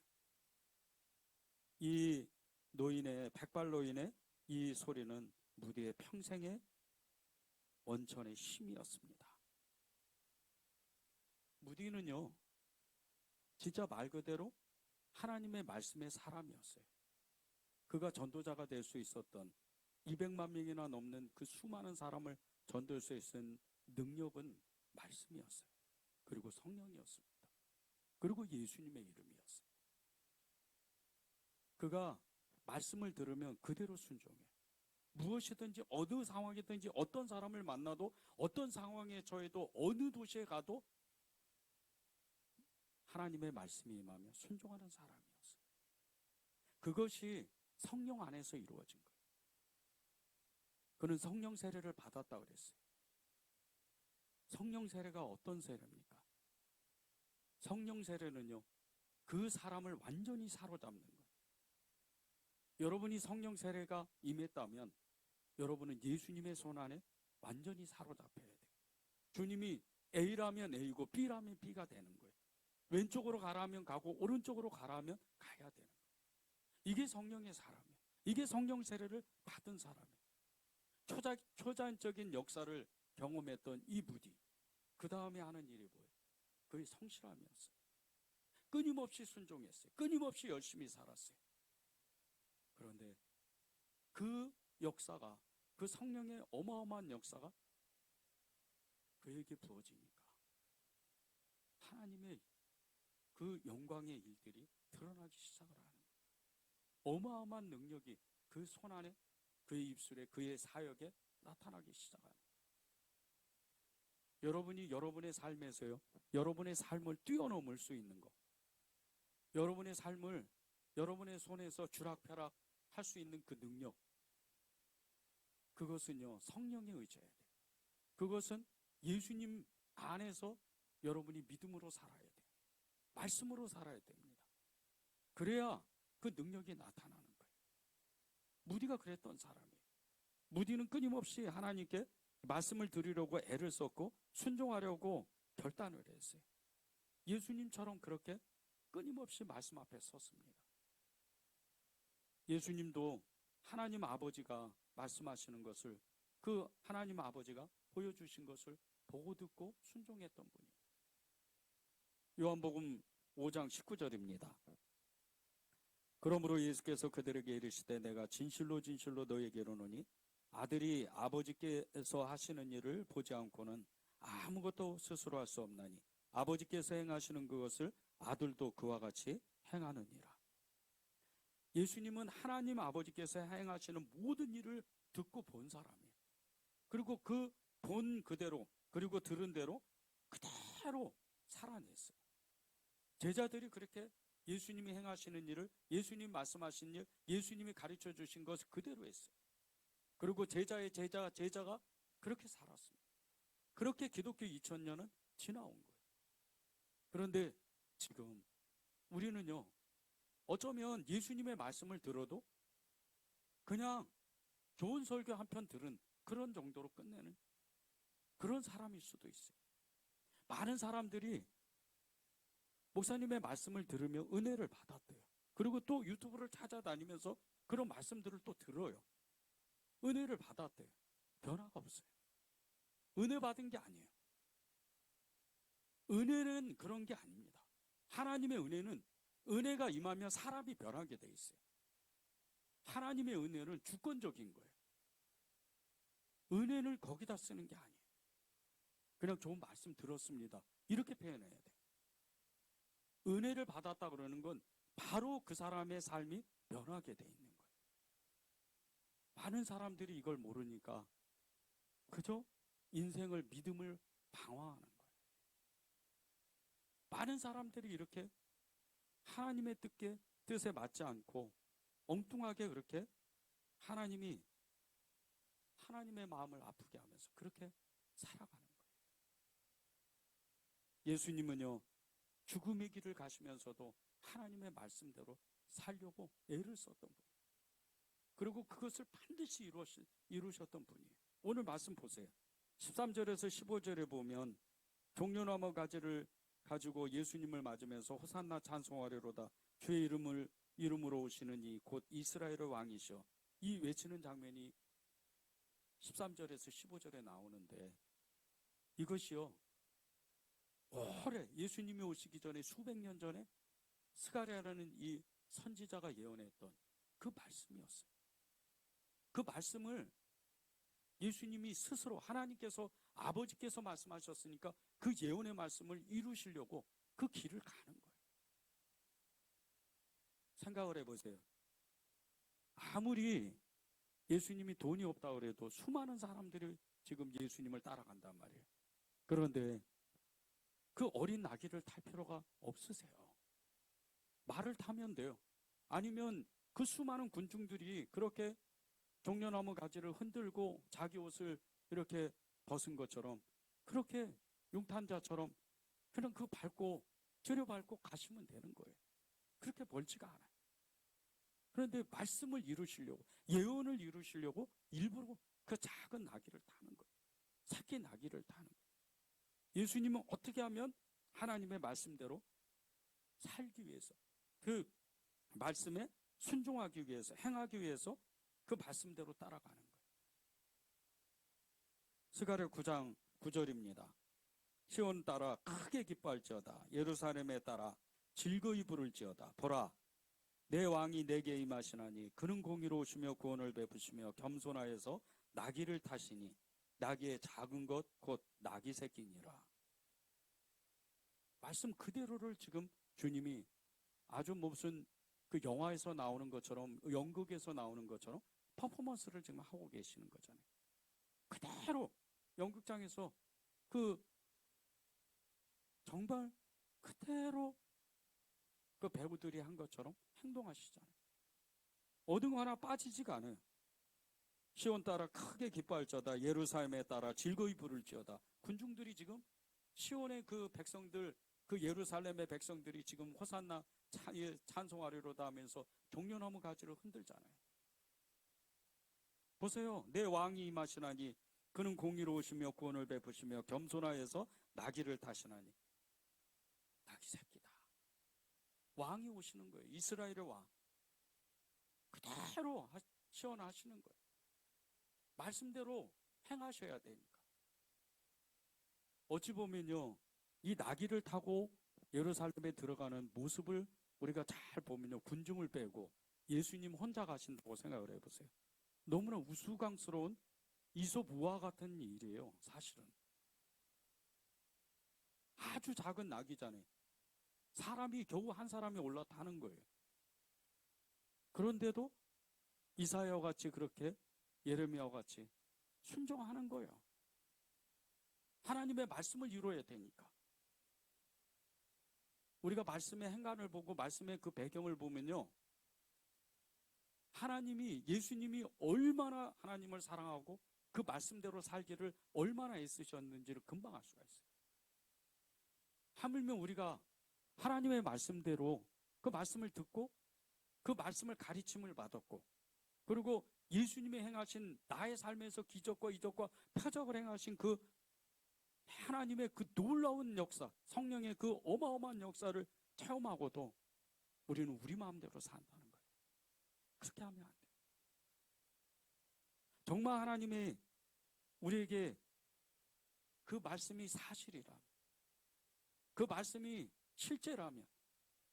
이 노인의, 백발노인의 이 소리는 무디의 평생의 원천의 힘이었습니다. 무디는요, 진짜 말 그대로 하나님의 말씀의 사람이었어요. 그가 전도자가 될 수 있었던 200만 명이나 넘는 그 수많은 사람을 전도할 수 있는 능력은 말씀이었어요. 그리고 성령이었습니다. 그리고 예수님의 이름이었어요. 그가 말씀을 들으면 그대로 순종해요. 무엇이든지 어느 상황이든지 어떤 사람을 만나도 어떤 상황에 처해도 어느 도시에 가도 하나님의 말씀이 임하며 순종하는 사람이었어요. 그것이 성령 안에서 이루어진 거예요. 그는 성령 세례를 받았다고 그랬어요. 성령 세례가 어떤 세례입니까? 성령 세례는요, 그 사람을 완전히 사로잡는 거예요. 여러분이 성령 세례가 임했다면 여러분은 예수님의 손 안에 완전히 사로잡혀야 돼요. 주님이 A라면 A고 B라면 B가 되는 거예요. 왼쪽으로 가라면 가고 오른쪽으로 가라면 가야 되는 거예요. 이게 성령의 사람이에요. 이게 성령 세례를 받은 사람이에요. 초자연적인 역사를 경험했던 이 무디, 그 다음에 하는 일이 뭐예요? 그의 성실함이었어요. 끊임없이 순종했어요. 끊임없이 열심히 살았어요. 그런데 그 역사가, 그 성령의 어마어마한 역사가 그에게 부어지니까 하나님의 그 영광의 일들이 드러나기 시작을 하는 거예요. 어마어마한 능력이 그 손 안에, 그의 입술에, 그의 사역에 나타나기 시작하는 거예요. 여러분이 여러분의 삶에서요, 여러분의 삶을 뛰어넘을 수 있는 것, 여러분의 삶을 여러분의 손에서 주락펴락 할 수 있는 그 능력, 그것은요, 성령에 의지해야 돼요. 그것은 예수님 안에서 여러분이 믿음으로 살아야 돼요. 말씀으로 살아야 됩니다. 그래야 그 능력이 나타나는 거예요. 무디가 그랬던 사람이에요. 무디는 끊임없이 하나님께 말씀을 드리려고 애를 썼고 순종하려고 결단을 했어요. 예수님처럼 그렇게 끊임없이 말씀 앞에 섰습니다. 예수님도 하나님 아버지가 말씀하시는 것을, 그 하나님 아버지가 보여주신 것을 보고 듣고 순종했던 분이에요. 요한복음 5장 19절입니다. 그러므로 예수께서 그들에게 이르시되 내가 진실로 진실로 너희에게 이르노니 아들이 아버지께서 하시는 일을 보지 않고는 아무것도 스스로 할 수 없나니 아버지께서 행하시는 그것을 아들도 그와 같이 행하느니라. 예수님은 하나님 아버지께서 행하시는 모든 일을 듣고 본 사람이에요. 그리고 그 본 그대로, 그리고 들은 대로 그대로 살아냈어요. 제자들이 그렇게 예수님이 행하시는 일을, 예수님 말씀하신 일, 예수님이 가르쳐 주신 것을 그대로 했어요. 그리고 제자의 제자가 그렇게 살았습니다. 그렇게 기독교 2000년은 지나온 거예요. 그런데 지금 우리는요, 어쩌면 예수님의 말씀을 들어도 그냥 좋은 설교 한 편 들은 그런 정도로 끝내는 그런 사람일 수도 있어요. 많은 사람들이 목사님의 말씀을 들으며 은혜를 받았대요. 그리고 또 유튜브를 찾아다니면서 그런 말씀들을 또 들어요. 은혜를 받았대요. 변화가 없어요. 은혜 받은 게 아니에요. 은혜는 그런 게 아닙니다. 하나님의 은혜는, 은혜가 임하면 사람이 변하게 돼 있어요. 하나님의 은혜는 주권적인 거예요. 은혜를 거기다 쓰는 게 아니에요. 그냥 좋은 말씀 들었습니다, 이렇게 표현해야 돼요. 은혜를 받았다 그러는 건 바로 그 사람의 삶이 변하게 돼 있는 거예요. 많은 사람들이 이걸 모르니까 그저 인생을, 믿음을 방황하는 거예요. 많은 사람들이 이렇게 하나님의 뜻에 맞지 않고 엉뚱하게 그렇게 하나님의 마음을 아프게 하면서 그렇게 살아가는 거예요. 예수님은요, 죽음의 길을 가시면서도 하나님의 말씀대로 살려고 애를 썼던 분이에요. 그리고 그것을 반드시 이루셨던 분이에요. 오늘 말씀 보세요. 13절에서 15절에 보면 종려나무 가지를 가지고 예수님을 맞으면서 호산나 찬송하리로다 주의 이름으로 오시는 이 곧 이스라엘의 왕이시여, 이 외치는 장면이 13절에서 15절에 나오는데, 이것이요 오래 예수님이 오시기 전에 수백 년 전에 스가랴라는 이 선지자가 예언했던 그 말씀이었어요. 그 말씀을 예수님이 스스로, 하나님께서, 아버지께서 말씀하셨으니까 그 예언의 말씀을 이루시려고 그 길을 가는 거예요. 생각을 해보세요. 아무리 예수님이 돈이 없다 그래도 수많은 사람들이 지금 예수님을 따라간단 말이에요. 그런데 그 어린 나귀를 탈 필요가 없으세요. 말을 타면 돼요. 아니면 그 수많은 군중들이 그렇게 종려나무 가지를 흔들고 자기 옷을 이렇게 벗은 것처럼, 그렇게 용탄자처럼 그냥 그 밟고 들여밟고 가시면 되는 거예요. 그렇게 멀지가 않아요. 그런데 말씀을 이루시려고, 예언을 이루시려고 일부러 그 작은 나귀를 타는 거예요. 새끼 나귀를 타는 거예요. 예수님은 어떻게 하면 하나님의 말씀대로 살기 위해서, 그 말씀에 순종하기 위해서, 행하기 위해서 그 말씀대로 따라가는 거예요. 스가랴 9장 9절입니다. 시온 따라 크게 기뻐할지어다. 예루살렘에 따라 즐거이 부를지어다. 보라, 내 왕이 내게 임하시나니 그는 공의로우시며 구원을 베푸시며 겸손하여서 나귀를 타시니 나귀의 작은 것 곧 나귀 새끼니라. 말씀 그대로를 지금 주님이 아주 무슨 그 영화에서 나오는 것처럼, 연극에서 나오는 것처럼 퍼포먼스를 지금 하고 계시는 거잖아요. 그대로 연극장에서 그 정말 그대로 그 배우들이 한 것처럼 행동하시잖아요. 어느 하나 빠지지가 않아요. 시온 따라 크게 기뻐할지어다. 예루살렘에 따라 즐거이 부를지어다. 군중들이 지금 시온의 그 백성들, 그 예루살렘의 백성들이 지금 호산나 찬송하리로다 하면서 종려나무 가지를 흔들잖아요. 보세요. 내 왕이 임하시나니 그는 공의로우시며 구원을 베푸시며 겸손하여서 나귀를 타시나니. 나귀 새끼다. 왕이 오시는 거예요. 이스라엘의 왕. 그대로 시원하시는 거예요. 말씀대로 행하셔야 되니까. 어찌 보면요, 이 나귀를 타고 예루살렘에 들어가는 모습을 우리가 잘 보면요, 군중을 빼고 예수님 혼자 가신다고 생각을 해보세요. 너무나 우스꽝스러운 이솝우화 같은 일이에요. 사실은 아주 작은 나귀잖아요. 사람이 겨우 한 사람이 올라타는 거예요. 그런데도 이사야와 같이, 그렇게 예레미야와 같이 순종하는 거예요. 하나님의 말씀을 이루어야 되니까. 우리가 말씀의 행간을 보고 말씀의 그 배경을 보면요, 하나님이, 예수님이 얼마나 하나님을 사랑하고 그 말씀대로 살기를 얼마나 애쓰셨는지를 금방 알 수가 있어요. 하물며 우리가 하나님의 말씀대로 그 말씀을 듣고 그 말씀을 가르침을 받았고, 그리고 예수님이 행하신 나의 삶에서 기적과 이적과 표적을 행하신 그 하나님의 그 놀라운 역사, 성령의 그 어마어마한 역사를 체험하고도 우리는 우리 마음대로 산다는 거예요. 그렇게 하면 안 돼요. 정말 하나님의 우리에게 그 말씀이 사실이라면, 그 말씀이 실제라면,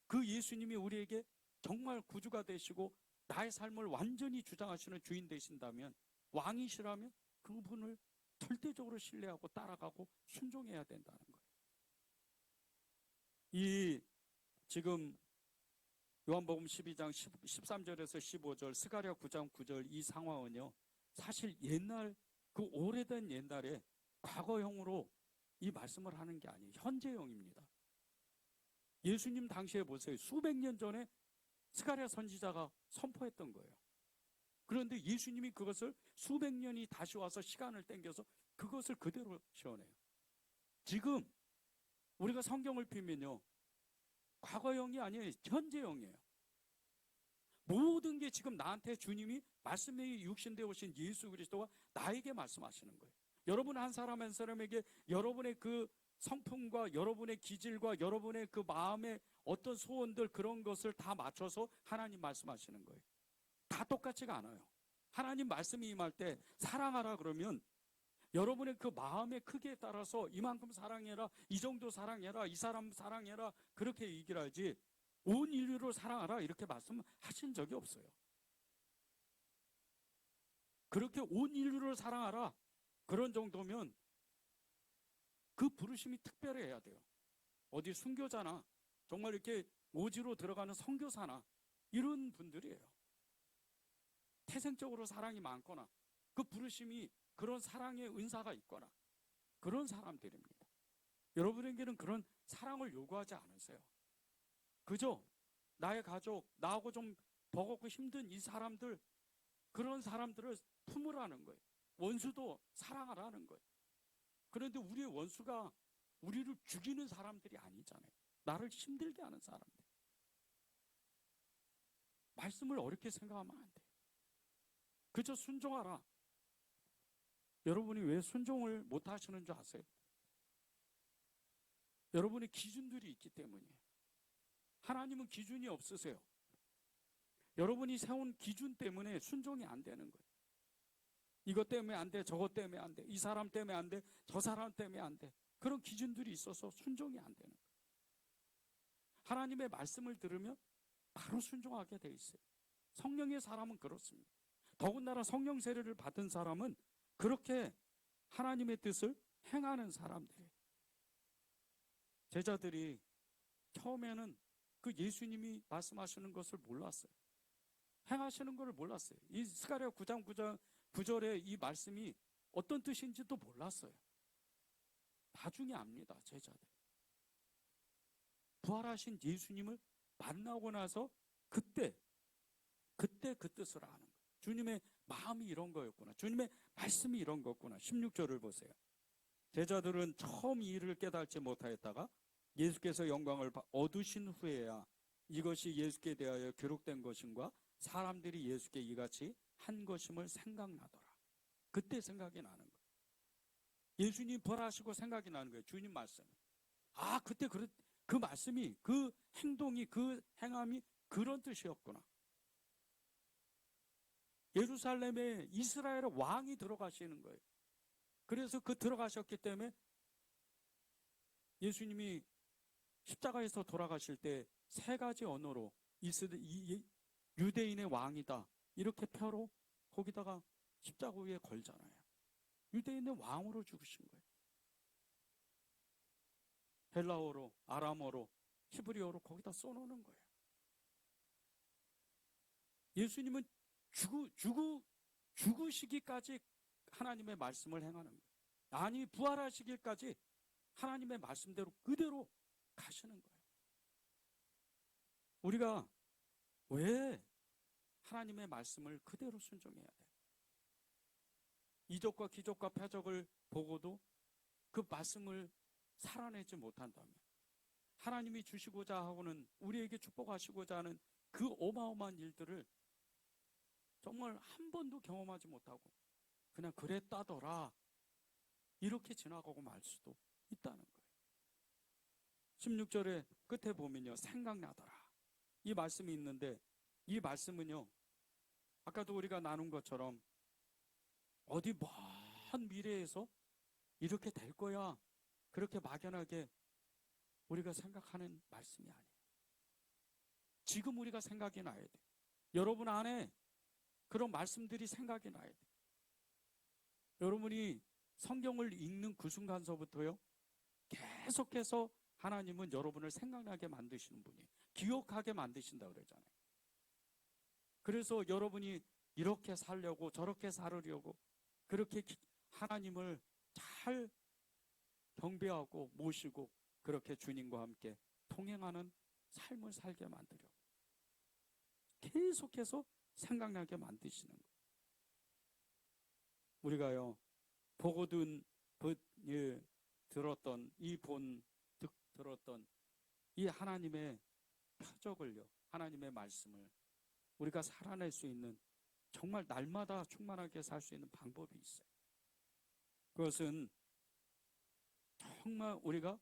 그 예수님이 우리에게 정말 구주가 되시고 나의 삶을 완전히 주장하시는 주인 되신다면, 왕이시라면 그분을 절대적으로 신뢰하고 따라가고 순종해야 된다는 거예요. 이 지금 요한복음 12장 13절에서 15절, 스가랴 9장 9절 이 상황은요, 사실 옛날, 그 오래된 옛날에 과거형으로 이 말씀을 하는 게 아니에요. 현재형입니다. 예수님 당시에 보세요. 수백 년 전에 스가랴 선지자가 선포했던 거예요. 그런데 예수님이 그것을 수백 년이 다시 와서 시간을 땡겨서 그것을 그대로 시원해요. 지금 우리가 성경을 피면요, 과거형이 아니에요. 현재형이에요. 모든 게 지금 나한테 주님이 말씀이 육신되어 오신 예수 그리스도가 나에게 말씀하시는 거예요. 여러분 한 사람 한 사람에게 여러분의 그 성품과 여러분의 기질과 여러분의 그 마음의 어떤 소원들, 그런 것을 다 맞춰서 하나님 말씀하시는 거예요. 다 똑같지가 않아요. 하나님 말씀이 임할 때 사랑하라 그러면 여러분의 그 마음의 크기에 따라서 이만큼 사랑해라, 이 정도 사랑해라, 이 사람 사랑해라, 그렇게 얘기를 하지 온 인류를 사랑하라 이렇게 말씀하신 적이 없어요. 그렇게 온 인류를 사랑하라 그런 정도면 그 부르심이 특별해야 돼요. 어디 순교자나 정말 이렇게 오지로 들어가는 선교사나 이런 분들이에요. 태생적으로 사랑이 많거나 그 부르심이, 그런 사랑의 은사가 있거나 그런 사람들입니다. 여러분에게는 그런 사랑을 요구하지 않으세요. 그저 나의 가족, 나하고 좀 버겁고 힘든 이 사람들, 그런 사람들을 품으라는 거예요. 원수도 사랑하라는 거예요. 그런데 우리의 원수가 우리를 죽이는 사람들이 아니잖아요. 나를 힘들게 하는 사람들. 말씀을 어렵게 생각하면 안 돼요. 그저 순종하라. 여러분이 왜 순종을 못 하시는 줄 아세요? 여러분의 기준들이 있기 때문이에요. 하나님은 기준이 없으세요. 여러분이 세운 기준 때문에 순종이 안 되는 거예요. 이것 때문에 안 돼, 저것 때문에 안 돼, 이 사람 때문에 안 돼, 저 사람 때문에 안 돼. 그런 기준들이 있어서 순종이 안 되는 거예요. 하나님의 말씀을 들으면 바로 순종하게 돼 있어요. 성령의 사람은 그렇습니다. 더군다나 성령 세례를 받은 사람은 그렇게 하나님의 뜻을 행하는 사람들이에요. 제자들이 처음에는 그 예수님이 말씀하시는 것을 몰랐어요. 행하시는 것을 몰랐어요. 이 스가랴 9장 9절의 이 말씀이 어떤 뜻인지도 몰랐어요. 나중에 압니다, 제자들. 부활하신 예수님을 만나고 나서 그때 그 뜻을 아는 거예요. 주님의 마음이 이런 거였구나. 주님의 말씀이 이런 거였구나. 16절을 보세요. 제자들은 처음 이 일을 깨닫지 못하였다가 예수께서 영광을 얻으신 후에야 이것이 예수께 대하여 기록된 것인가, 사람들이 예수께 이같이 한 것임을 생각나더라. 그때 생각이 나는 거예요. 예수님 부활하시고 생각이 나는 거예요. 주님 말씀. 아, 그때 그 말씀이, 그 행동이, 그 행함이 그런 뜻이었구나. 예루살렘에 이스라엘의 왕이 들어가시는 거예요. 그래서 그 들어가셨기 때문에 예수님이 십자가에서 돌아가실 때 세 가지 언어로 유대인의 왕이다 이렇게 펴로 거기다가 십자가 위에 걸잖아요. 유대인의 왕으로 죽으신 거예요. 헬라어로, 아람어로, 히브리어로 거기다 써놓는 거예요. 예수님은 죽으시기까지 하나님의 말씀을 행하는 거예요. 아니, 부활하시기까지 하나님의 말씀대로 그대로 가시는 거예요. 우리가 왜 하나님의 말씀을 그대로 순종해야 돼요? 이적과 기적과 표적을 보고도 그 말씀을 살아내지 못한다면, 하나님이 주시고자 하고는 우리에게 축복하시고자 하는 그 어마어마한 일들을 정말 한 번도 경험하지 못하고 그냥 그랬다더라 이렇게 지나가고 말 수도 있다는 거예요. 16절의 끝에 보면요, 생각나더라 이 말씀이 있는데, 이 말씀은요 아까도 우리가 나눈 것처럼 어디 먼 미래에서 이렇게 될 거야 그렇게 막연하게 우리가 생각하는 말씀이 아니에요. 지금 우리가 생각이 나야 돼. 여러분 안에 그런 말씀들이 생각이 나야 돼요. 여러분이 성경을 읽는 그 순간서부터요, 계속해서 하나님은 여러분을 생각나게 만드시는 분이에요. 기억하게 만드신다 그러잖아요. 그래서 여러분이 이렇게 살려고 저렇게 살으려고 그렇게 하나님을 잘 경배하고 모시고 그렇게 주님과 함께 통행하는 삶을 살게 만들려고 계속해서 생각나게 만드시는 거예요. 우리가요, 보거든 들었던 들었던 이 하나님의 표적을요, 하나님의 말씀을 우리가 살아낼 수 있는, 정말 날마다 충만하게 살 수 있는 방법이 있어요. 그것은 정말 우리가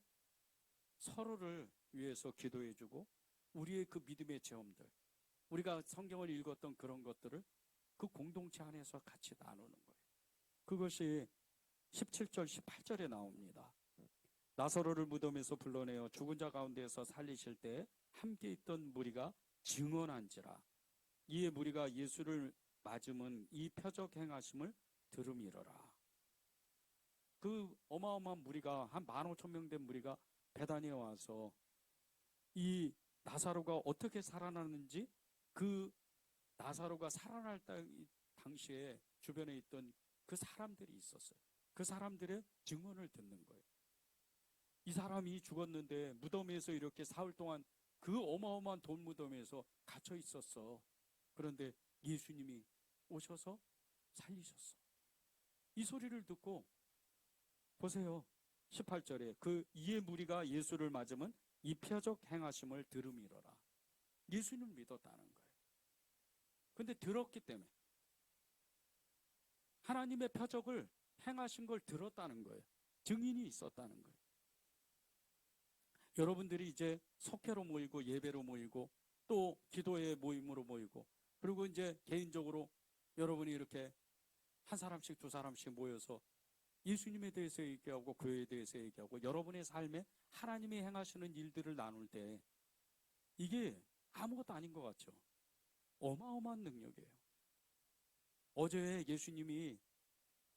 서로를 위해서 기도해주고 우리의 그 믿음의 체험들, 우리가 성경을 읽었던 그런 것들을 그 공동체 안에서 같이 나누는 거예요. 그것이 17절 18절에 나옵니다. 나사로를 무덤에서 불러내어 죽은 자 가운데에서 살리실 때 함께 있던 무리가 증언한지라. 이에 무리가 예수를 맞음은 이 표적 행하심을 들음이러라. 그 어마어마한 무리가, 한 15,000명 된 무리가 베다니에 와서 이 나사로가 어떻게 살아났는지, 그 나사로가 살아날 당시에 주변에 있던 그 사람들이 있었어요. 그 사람들의 증언을 듣는 거예요. 이 사람이 죽었는데 무덤에서 이렇게 사흘 동안 그 어마어마한 돌무덤에서 갇혀 있었어. 그런데 예수님이 오셔서 살리셨어. 이 소리를 듣고 보세요. 18절에 그 이에 무리가 예수를 맞으면 이 표적 행하심을 들음이러라. 예수님을 믿었다는 거예요. 근데 들었기 때문에, 하나님의 표적을 행하신 걸 들었다는 거예요. 증인이 있었다는 거예요. 여러분들이 이제 속회로 모이고 예배로 모이고 또 기도의 모임으로 모이고, 그리고 이제 개인적으로 여러분이 이렇게 한 사람씩 두 사람씩 모여서 예수님에 대해서 얘기하고 교회에 대해서 얘기하고 여러분의 삶에 하나님이 행하시는 일들을 나눌 때 이게 아무것도 아닌 것 같죠? 어마어마한 능력이에요. 어제 예수님이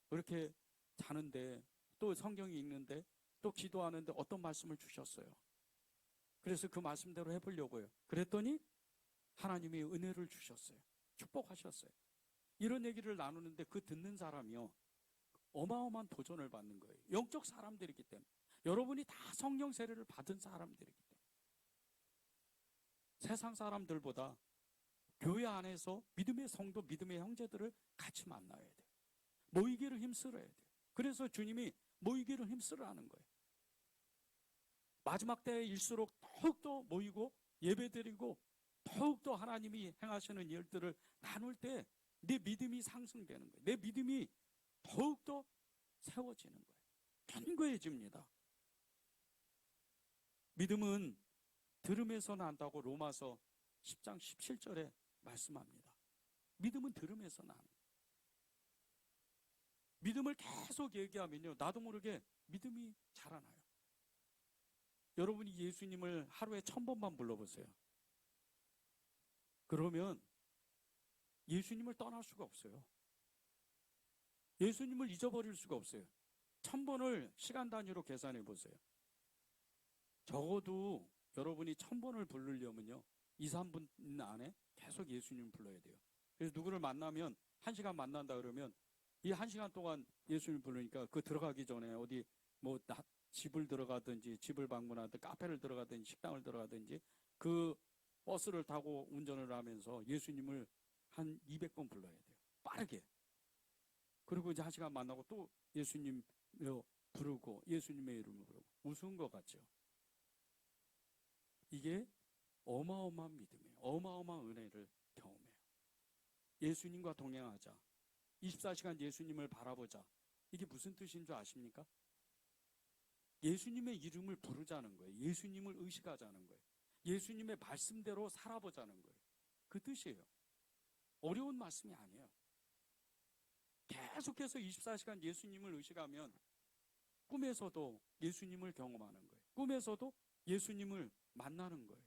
그렇게 자는데, 또 성경이 읽는데, 또 기도하는데 어떤 말씀을 주셨어요. 그래서 그 말씀대로 해보려고요. 그랬더니 하나님이 은혜를 주셨어요. 축복하셨어요. 이런 얘기를 나누는데 그 듣는 사람이요, 어마어마한 도전을 받는 거예요. 영적 사람들이기 때문에, 여러분이 다 성령 세례를 받은 사람들이기 때문에, 세상 사람들보다 교회 안에서 믿음의 성도, 믿음의 형제들을 같이 만나야 돼요. 모이기를 힘쓰러야 돼요. 그래서 주님이 모이기를 힘쓰라는 거예요. 마지막 때일수록 더욱더 모이고 예배드리고 더욱더 하나님이 행하시는 일들을 나눌 때 내 믿음이 상승되는 거예요. 내 믿음이 더욱더 세워지는 거예요. 견고해집니다. 믿음은 들음에서 난다고 로마서 10장 17절에 말씀합니다. 믿음은 들음에서 나는 거예요. 믿음을 계속 얘기하면요, 나도 모르게 믿음이 자라나요. 여러분이 예수님을 하루에 1000번만 불러보세요. 그러면 예수님을 떠날 수가 없어요. 예수님을 잊어버릴 수가 없어요. 1000번을 시간 단위로 계산해 보세요. 적어도 여러분이 1000번을 부르려면요, 2, 3분 안에 계속 예수님을 불러야 돼요. 그래서 누구를 만나면 1시간 만난다 그러면 이 1시간 동안 예수님을 부르니까 그 들어가기 전에 어디 뭐 집을 들어가든지, 집을 방문하든지, 카페를 들어가든지, 식당을 들어가든지, 그 버스를 타고 운전을 하면서 예수님을 한 200번 불러야 돼요. 빠르게. 그리고 이제 1시간 만나고 또 예수님 부르고 예수님의 이름을 부르고. 우스운 것 같죠? 이게 어마어마한 믿음이에요. 어마어마한 은혜를 경험해요. 예수님과 동행하자. 24시간 예수님을 바라보자. 이게 무슨 뜻인 줄 아십니까? 예수님의 이름을 부르자는 거예요. 예수님을 의식하자는 거예요. 예수님의 말씀대로 살아보자는 거예요. 그 뜻이에요. 어려운 말씀이 아니에요. 계속해서 24시간 예수님을 의식하면 꿈에서도 예수님을 경험하는 거예요. 꿈에서도 예수님을 만나는 거예요.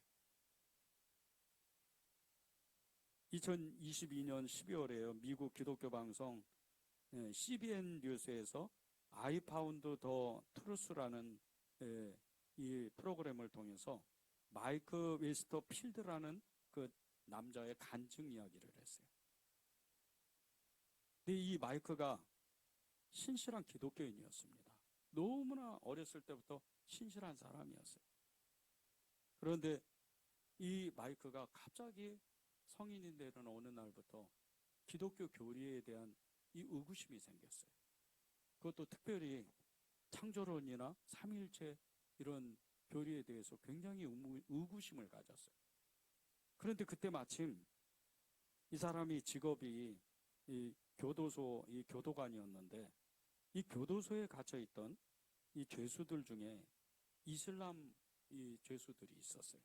2022년 12월에요. 미국 기독교 방송 CBN 뉴스에서 I found the truth라는 이 프로그램을 통해서 마이크 웨스터 필드라는 그 남자의 간증 이야기를 했어요. 근데 이 마이크가 신실한 기독교인이었습니다. 너무나 어렸을 때부터 신실한 사람이었어요. 그런데 이 마이크가 갑자기 성인이 되는 어느 날부터 기독교 교리에 대한 이 의구심이 생겼어요. 그것도 특별히 창조론이나 삼위일체 이런 교리에 대해서 굉장히 의구심을 가졌어요. 그런데 그때 마침 이 사람이 직업이 이 교도관이었는데 이 교도소에 갇혀 있던 이 죄수들 중에 이슬람 이 죄수들이 있었어요.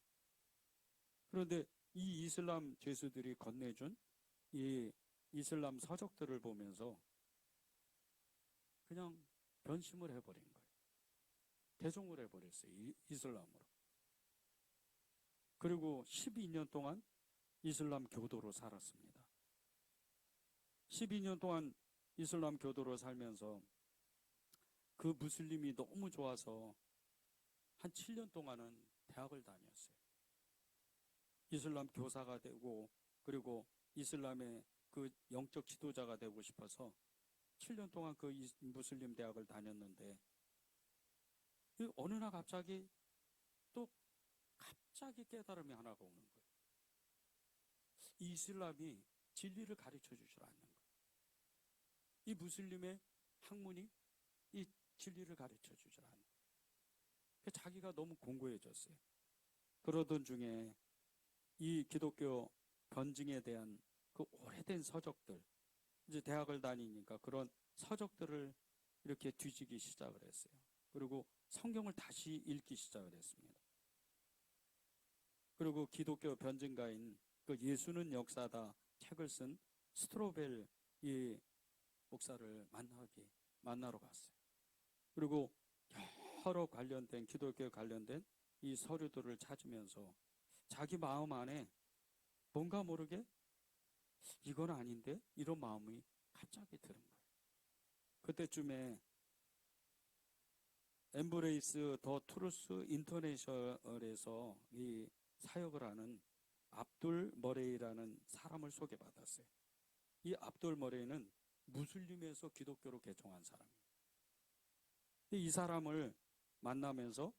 그런데 이 이슬람 죄수들이 건네준 이 이슬람 서적들을 보면서 그냥 변심을 해버린 거예요. 개종을 해버렸어요. 이슬람으로. 그리고 12년 동안 이슬람 교도로 살았습니다. 12년 동안 이슬람 교도로 살면서 그 무슬림이 너무 좋아서 한 7년 동안은 대학을 다녔어요. 이슬람 교사가 되고 그리고 이슬람의 그 영적 지도자가 되고 싶어서 7년 동안 그 무슬림 대학을 다녔는데 어느 날 갑자기 깨달음이 하나가 오는 거예요. 이 이슬람이 진리를 가르쳐 주질 않는 거예요. 이 무슬림의 학문이 이 진리를 가르쳐 주질 않는 거예요. 자기가 너무 공고해졌어요. 그러던 중에 이 기독교 변증에 대한 그 오래된 서적들, 이제 대학을 다니니까 그런 서적들을 이렇게 뒤지기 시작을 했어요. 그리고 성경을 다시 읽기 시작을 했습니다. 그리고 기독교 변증가인 그 예수는 역사다 책을 쓴 스트로벨 이 목사를 만나러 갔어요. 그리고 여러 관련된 기독교 관련된 이 서류들을 찾으면서 자기 마음 안에 뭔가 모르게 이건 아닌데 이런 마음이 갑자기 드는 거예요. 그때쯤에 엠브레이스 더 트루스 인터내셔널에서 이 사역을 하는 압둘 머레이라는 사람을 소개받았어요. 이 압둘 머레이는 무슬림에서 기독교로 개종한 사람이에요. 이 사람을 만나면서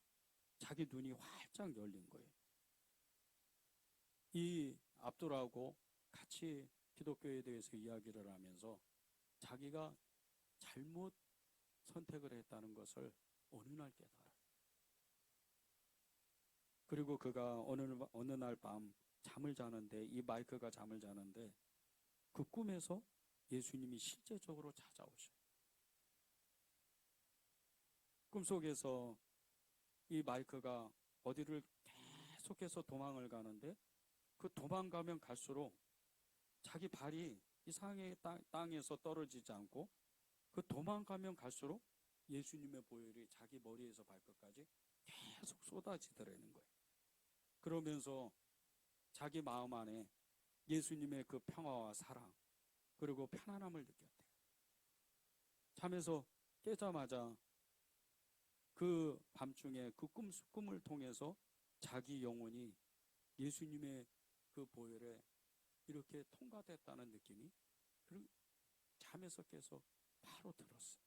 자기 눈이 활짝 열린 거예요. 이 압둘하고 같이 기독교에 대해서 이야기를 하면서 자기가 잘못 선택을 했다는 것을 어느 날 깨달아요. 그리고 그가 어느 날 밤 잠을 자는데 이 마이크가 잠을 자는데 그 꿈에서 예수님이 실제적으로 찾아오셔요. 꿈속에서 이 마이크가 어디를 계속해서 도망을 가는데 그 도망가면 갈수록 자기 발이 이상하게 땅에서 떨어지지 않고 그 도망가면 갈수록 예수님의 보혈이 자기 머리에서 발끝까지 계속 쏟아지더라는 거예요. 그러면서 자기 마음 안에 예수님의 그 평화와 사랑 그리고 편안함을 느꼈대요. 잠에서 깨자마자 그 밤중에 그 꿈을 통해서 자기 영혼이 예수님의 그 보혈에 이렇게 통과됐다는 느낌이 잠에서 깨서 바로 들었어요.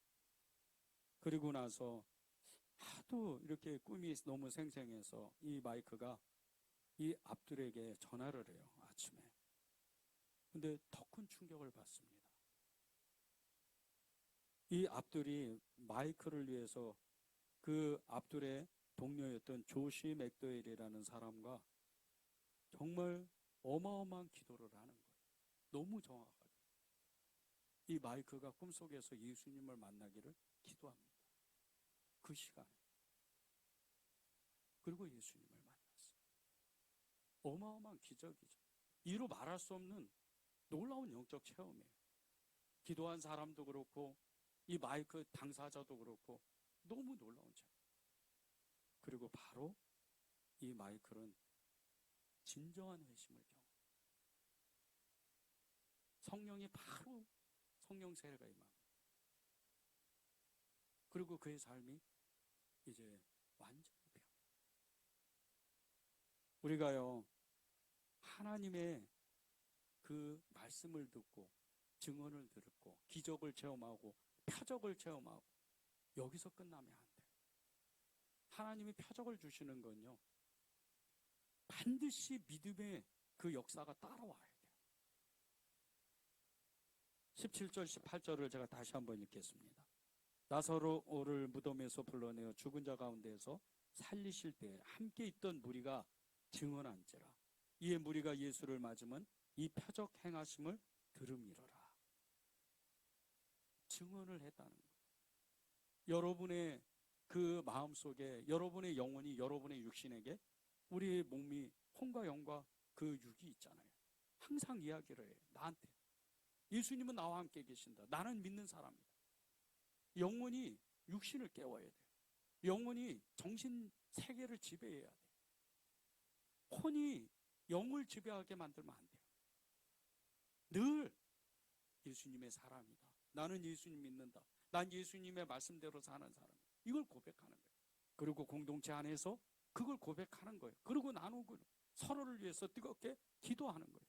그리고 나서 하도 이렇게 꿈이 너무 생생해서 이 마이크가 이 압둘에게 전화를 해요. 아침에. 근데 더 큰 충격을 받습니다. 이 압둘이 마이크를 위해서 그 압둘의 동료였던 조시 맥도웰이라는 사람과 정말 어마어마한 기도를 하는 거예요. 너무 정확하게. 이 마이크가 꿈속에서 예수님을 만나기를 기도합니다. 그 시간에. 그리고 예수님을 만났어요. 어마어마한 기적이죠. 이루 말할 수 없는 놀라운 영적 체험이에요. 기도한 사람도 그렇고 이 마이크 당사자도 그렇고 너무 놀라운 체험. 그리고 바로 이 마이클은 진정한 회심을 경험해요. 성령이 바로 성령 세례가 임합니다. 그리고 그의 삶이 이제 완전히 변해요. 우리가요, 하나님의 그 말씀을 듣고 증언을 듣고 기적을 체험하고 표적을 체험하고 여기서 끝나면 안 돼요. 하나님이 표적을 주시는 건요, 반드시 믿음의 그 역사가 따라와야 돼요. 17절 18절을 제가 다시 한번 읽겠습니다. 나사로를 무덤에서 불러내어 죽은 자 가운데에서 살리실 때 함께 있던 무리가 증언한지라. 이에 무리가 예수를 맞으면 이 표적 행하심을 들음이러라. 증언을 했다는 거예요. 여러분의 그 마음속에 여러분의 영혼이 여러분의 육신에게 우리의 몸이 혼과 영과 그 육이 있잖아요. 항상 이야기를 해요. 나한테. 예수님은 나와 함께 계신다. 나는 믿는 사람이다. 영혼이 육신을 깨워야 돼요. 영혼이 정신 세계를 지배해야 돼요. 혼이 영을 지배하게 만들면 안 돼요. 늘 예수님의 사람이다. 나는 예수님 믿는다. 난 예수님의 말씀대로 사는 사람. 이걸 고백하는 거예요. 그리고 공동체 안에서 그걸 고백하는 거예요. 그리고 나누고 서로를 위해서 뜨겁게 기도하는 거예요.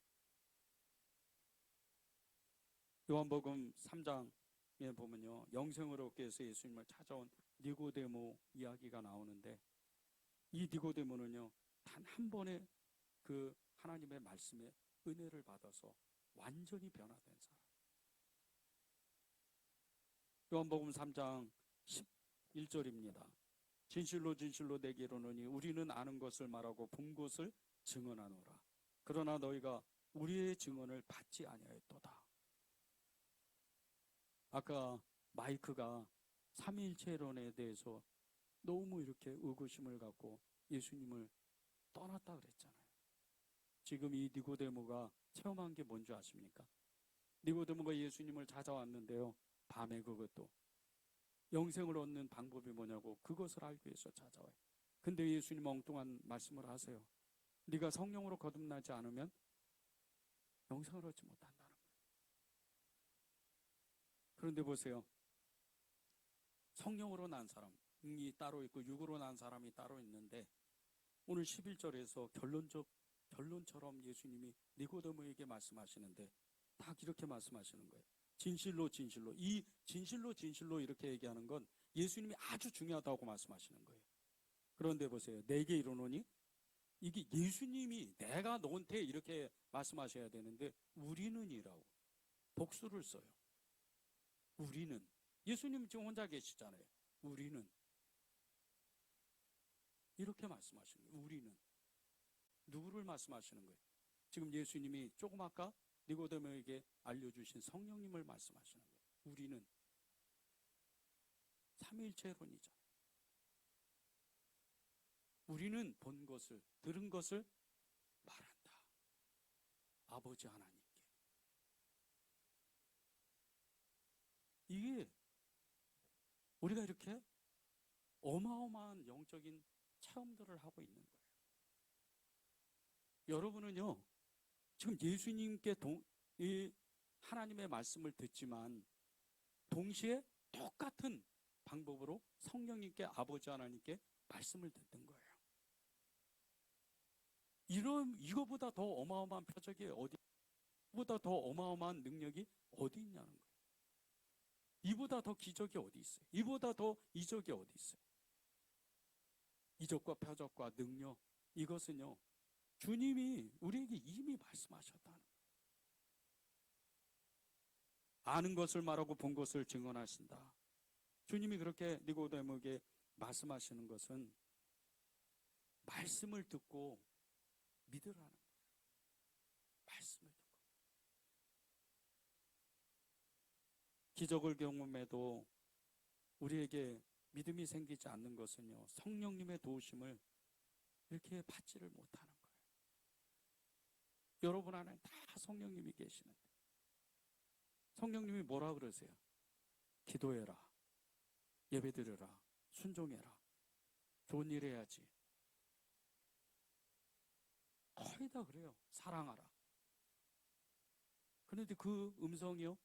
요한복음 3장에 보면요, 영생을 얻기 위해서 예수님을 찾아온 니고데모 이야기가 나오는데, 이 니고데모는요, 단 한 번의 그 하나님의 말씀에 은혜를 받아서 완전히 변화된 사람. 요한복음 3장 11절입니다. 진실로 진실로 내게 이르노니 우리는 아는 것을 말하고 본 것을 증언하노라. 그러나 너희가 우리의 증언을 받지 아니하였도다. 아까 마이크가 삼위일체론에 대해서 너무 이렇게 의구심을 갖고 예수님을 떠났다 그랬잖아요. 지금 이 니고데모가 체험한 게 뭔지 아십니까? 니고데모가 예수님을 찾아왔는데요, 밤에 그것도 영생을 얻는 방법이 뭐냐고 그것을 알기 위해서 찾아와요. 근데 예수님 엉뚱한 말씀을 하세요. 네가 성령으로 거듭나지 않으면 영생을 얻지 못한다는 거예요. 그런데 보세요. 성령으로 난 사람이 따로 있고 육으로 난 사람이 따로 있는데, 오늘 11절에서 결론처럼 예수님이 니고데모에게 말씀하시는데 딱 이렇게 말씀하시는 거예요. 진실로 진실로. 이 진실로 진실로 이렇게 얘기하는 건 예수님이 아주 중요하다고 말씀하시는 거예요. 그런데 보세요. 내게 이르노니, 이게 예수님이 내가 너한테 이렇게 말씀하셔야 되는데 우리는이라고 복수를 써요. 우리는. 예수님 지금 혼자 계시잖아요. 우리는. 이렇게 말씀하시는 거예요. 우리는. 누구를 말씀하시는 거예요? 지금 예수님이 조금 아까 니고데모에게 알려주신 성령님을 말씀하시는 거예요. 우리는 삼위일체론이잖아요. 우리는 본 것을, 들은 것을 말한다. 아버지 하나님께. 이게 우리가 이렇게 어마어마한 영적인 체험들을 하고 있는 거예요. 여러분은요, 지금 예수님께 이 하나님의 말씀을 듣지만 동시에 똑같은 방법으로 성령님께, 아버지 하나님께 말씀을 듣는 거예요. 이거보다 더 어마어마한 표적이 이보다 더 어마어마한 능력이 어디 있냐는 거예요. 이보다 더 기적이 어디 있어요? 이보다 더 이적이 어디 있어요? 이적과 표적과 능력, 이것은요, 주님이 우리에게 이미 말씀하셨다는 거예요. 아는 것을 말하고 본 것을 증언하신다. 주님이 그렇게 니고데모에게 말씀하시는 것은 말씀을 듣고 믿으라는 거예요. 말씀을 듣고. 기적을 경험해도 우리에게 믿음이 생기지 않는 것은요, 성령님의 도우심을 이렇게 받지를 못하는 거예요. 여러분 안에 다 성령님이 계시는데 성령님이 뭐라 그러세요? 기도해라, 예배드려라, 순종해라, 좋은 일 해야지. 거의 다 그래요. 사랑하라. 그런데 그 음성이요,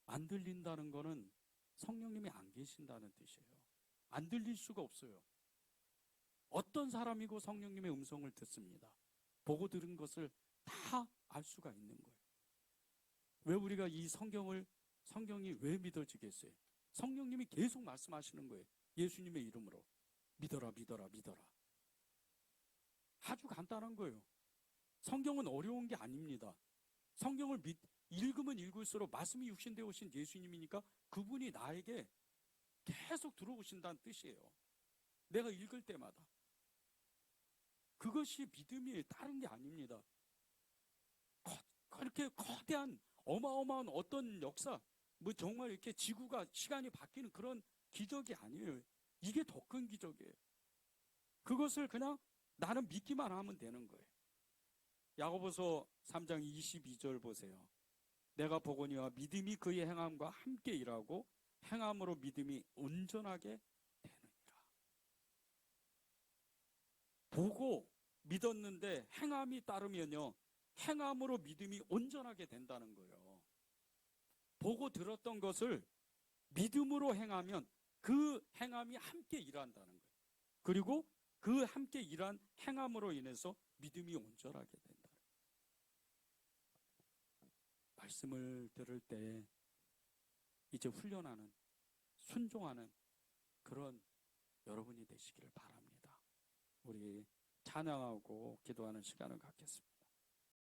안 들린다는 거는 성령님이 안 계신다는 뜻이에요. 안 들릴 수가 없어요. 어떤 사람이고 성령님의 음성을 듣습니다. 보고 들은 것을 다 알 수가 있는 거예요. 왜 우리가 이 성경이 왜 믿어지겠어요? 성령님이 계속 말씀하시는 거예요. 예수님의 이름으로. 믿어라, 믿어라, 믿어라. 아주 간단한 거예요. 성경은 어려운 게 아닙니다. 성경을 읽으면 읽을수록 말씀이 육신되어 오신 예수님이니까 그분이 나에게 계속 들어오신다는 뜻이에요. 내가 읽을 때마다. 그것이 믿음이에요. 다른 게 아닙니다. 그렇게 거대한 어마어마한 어떤 역사, 뭐 정말 이렇게 지구가 시간이 바뀌는 그런 기적이 아니에요. 이게 더 큰 기적이에요. 그것을 그냥 나는 믿기만 하면 되는 거예요. 야고보서 3장 22절 보세요. 내가 보거니와 믿음이 그의 행함과 함께 일하고 행함으로 믿음이 온전하게 되느니라. 보고 믿었는데 행함이 따르면요, 행함으로 믿음이 온전하게 된다는 거예요. 보고 들었던 것을 믿음으로 행하면 그 행함이 함께 일한다는 거예요. 그리고 그 함께 일한 행함으로 인해서 믿음이 온전하게 된다. 말씀을 들을 때 이제 훈련하는, 순종하는 그런 여러분이 되시기를 바랍니다. 우리 찬양하고 기도하는 시간을 갖겠습니다.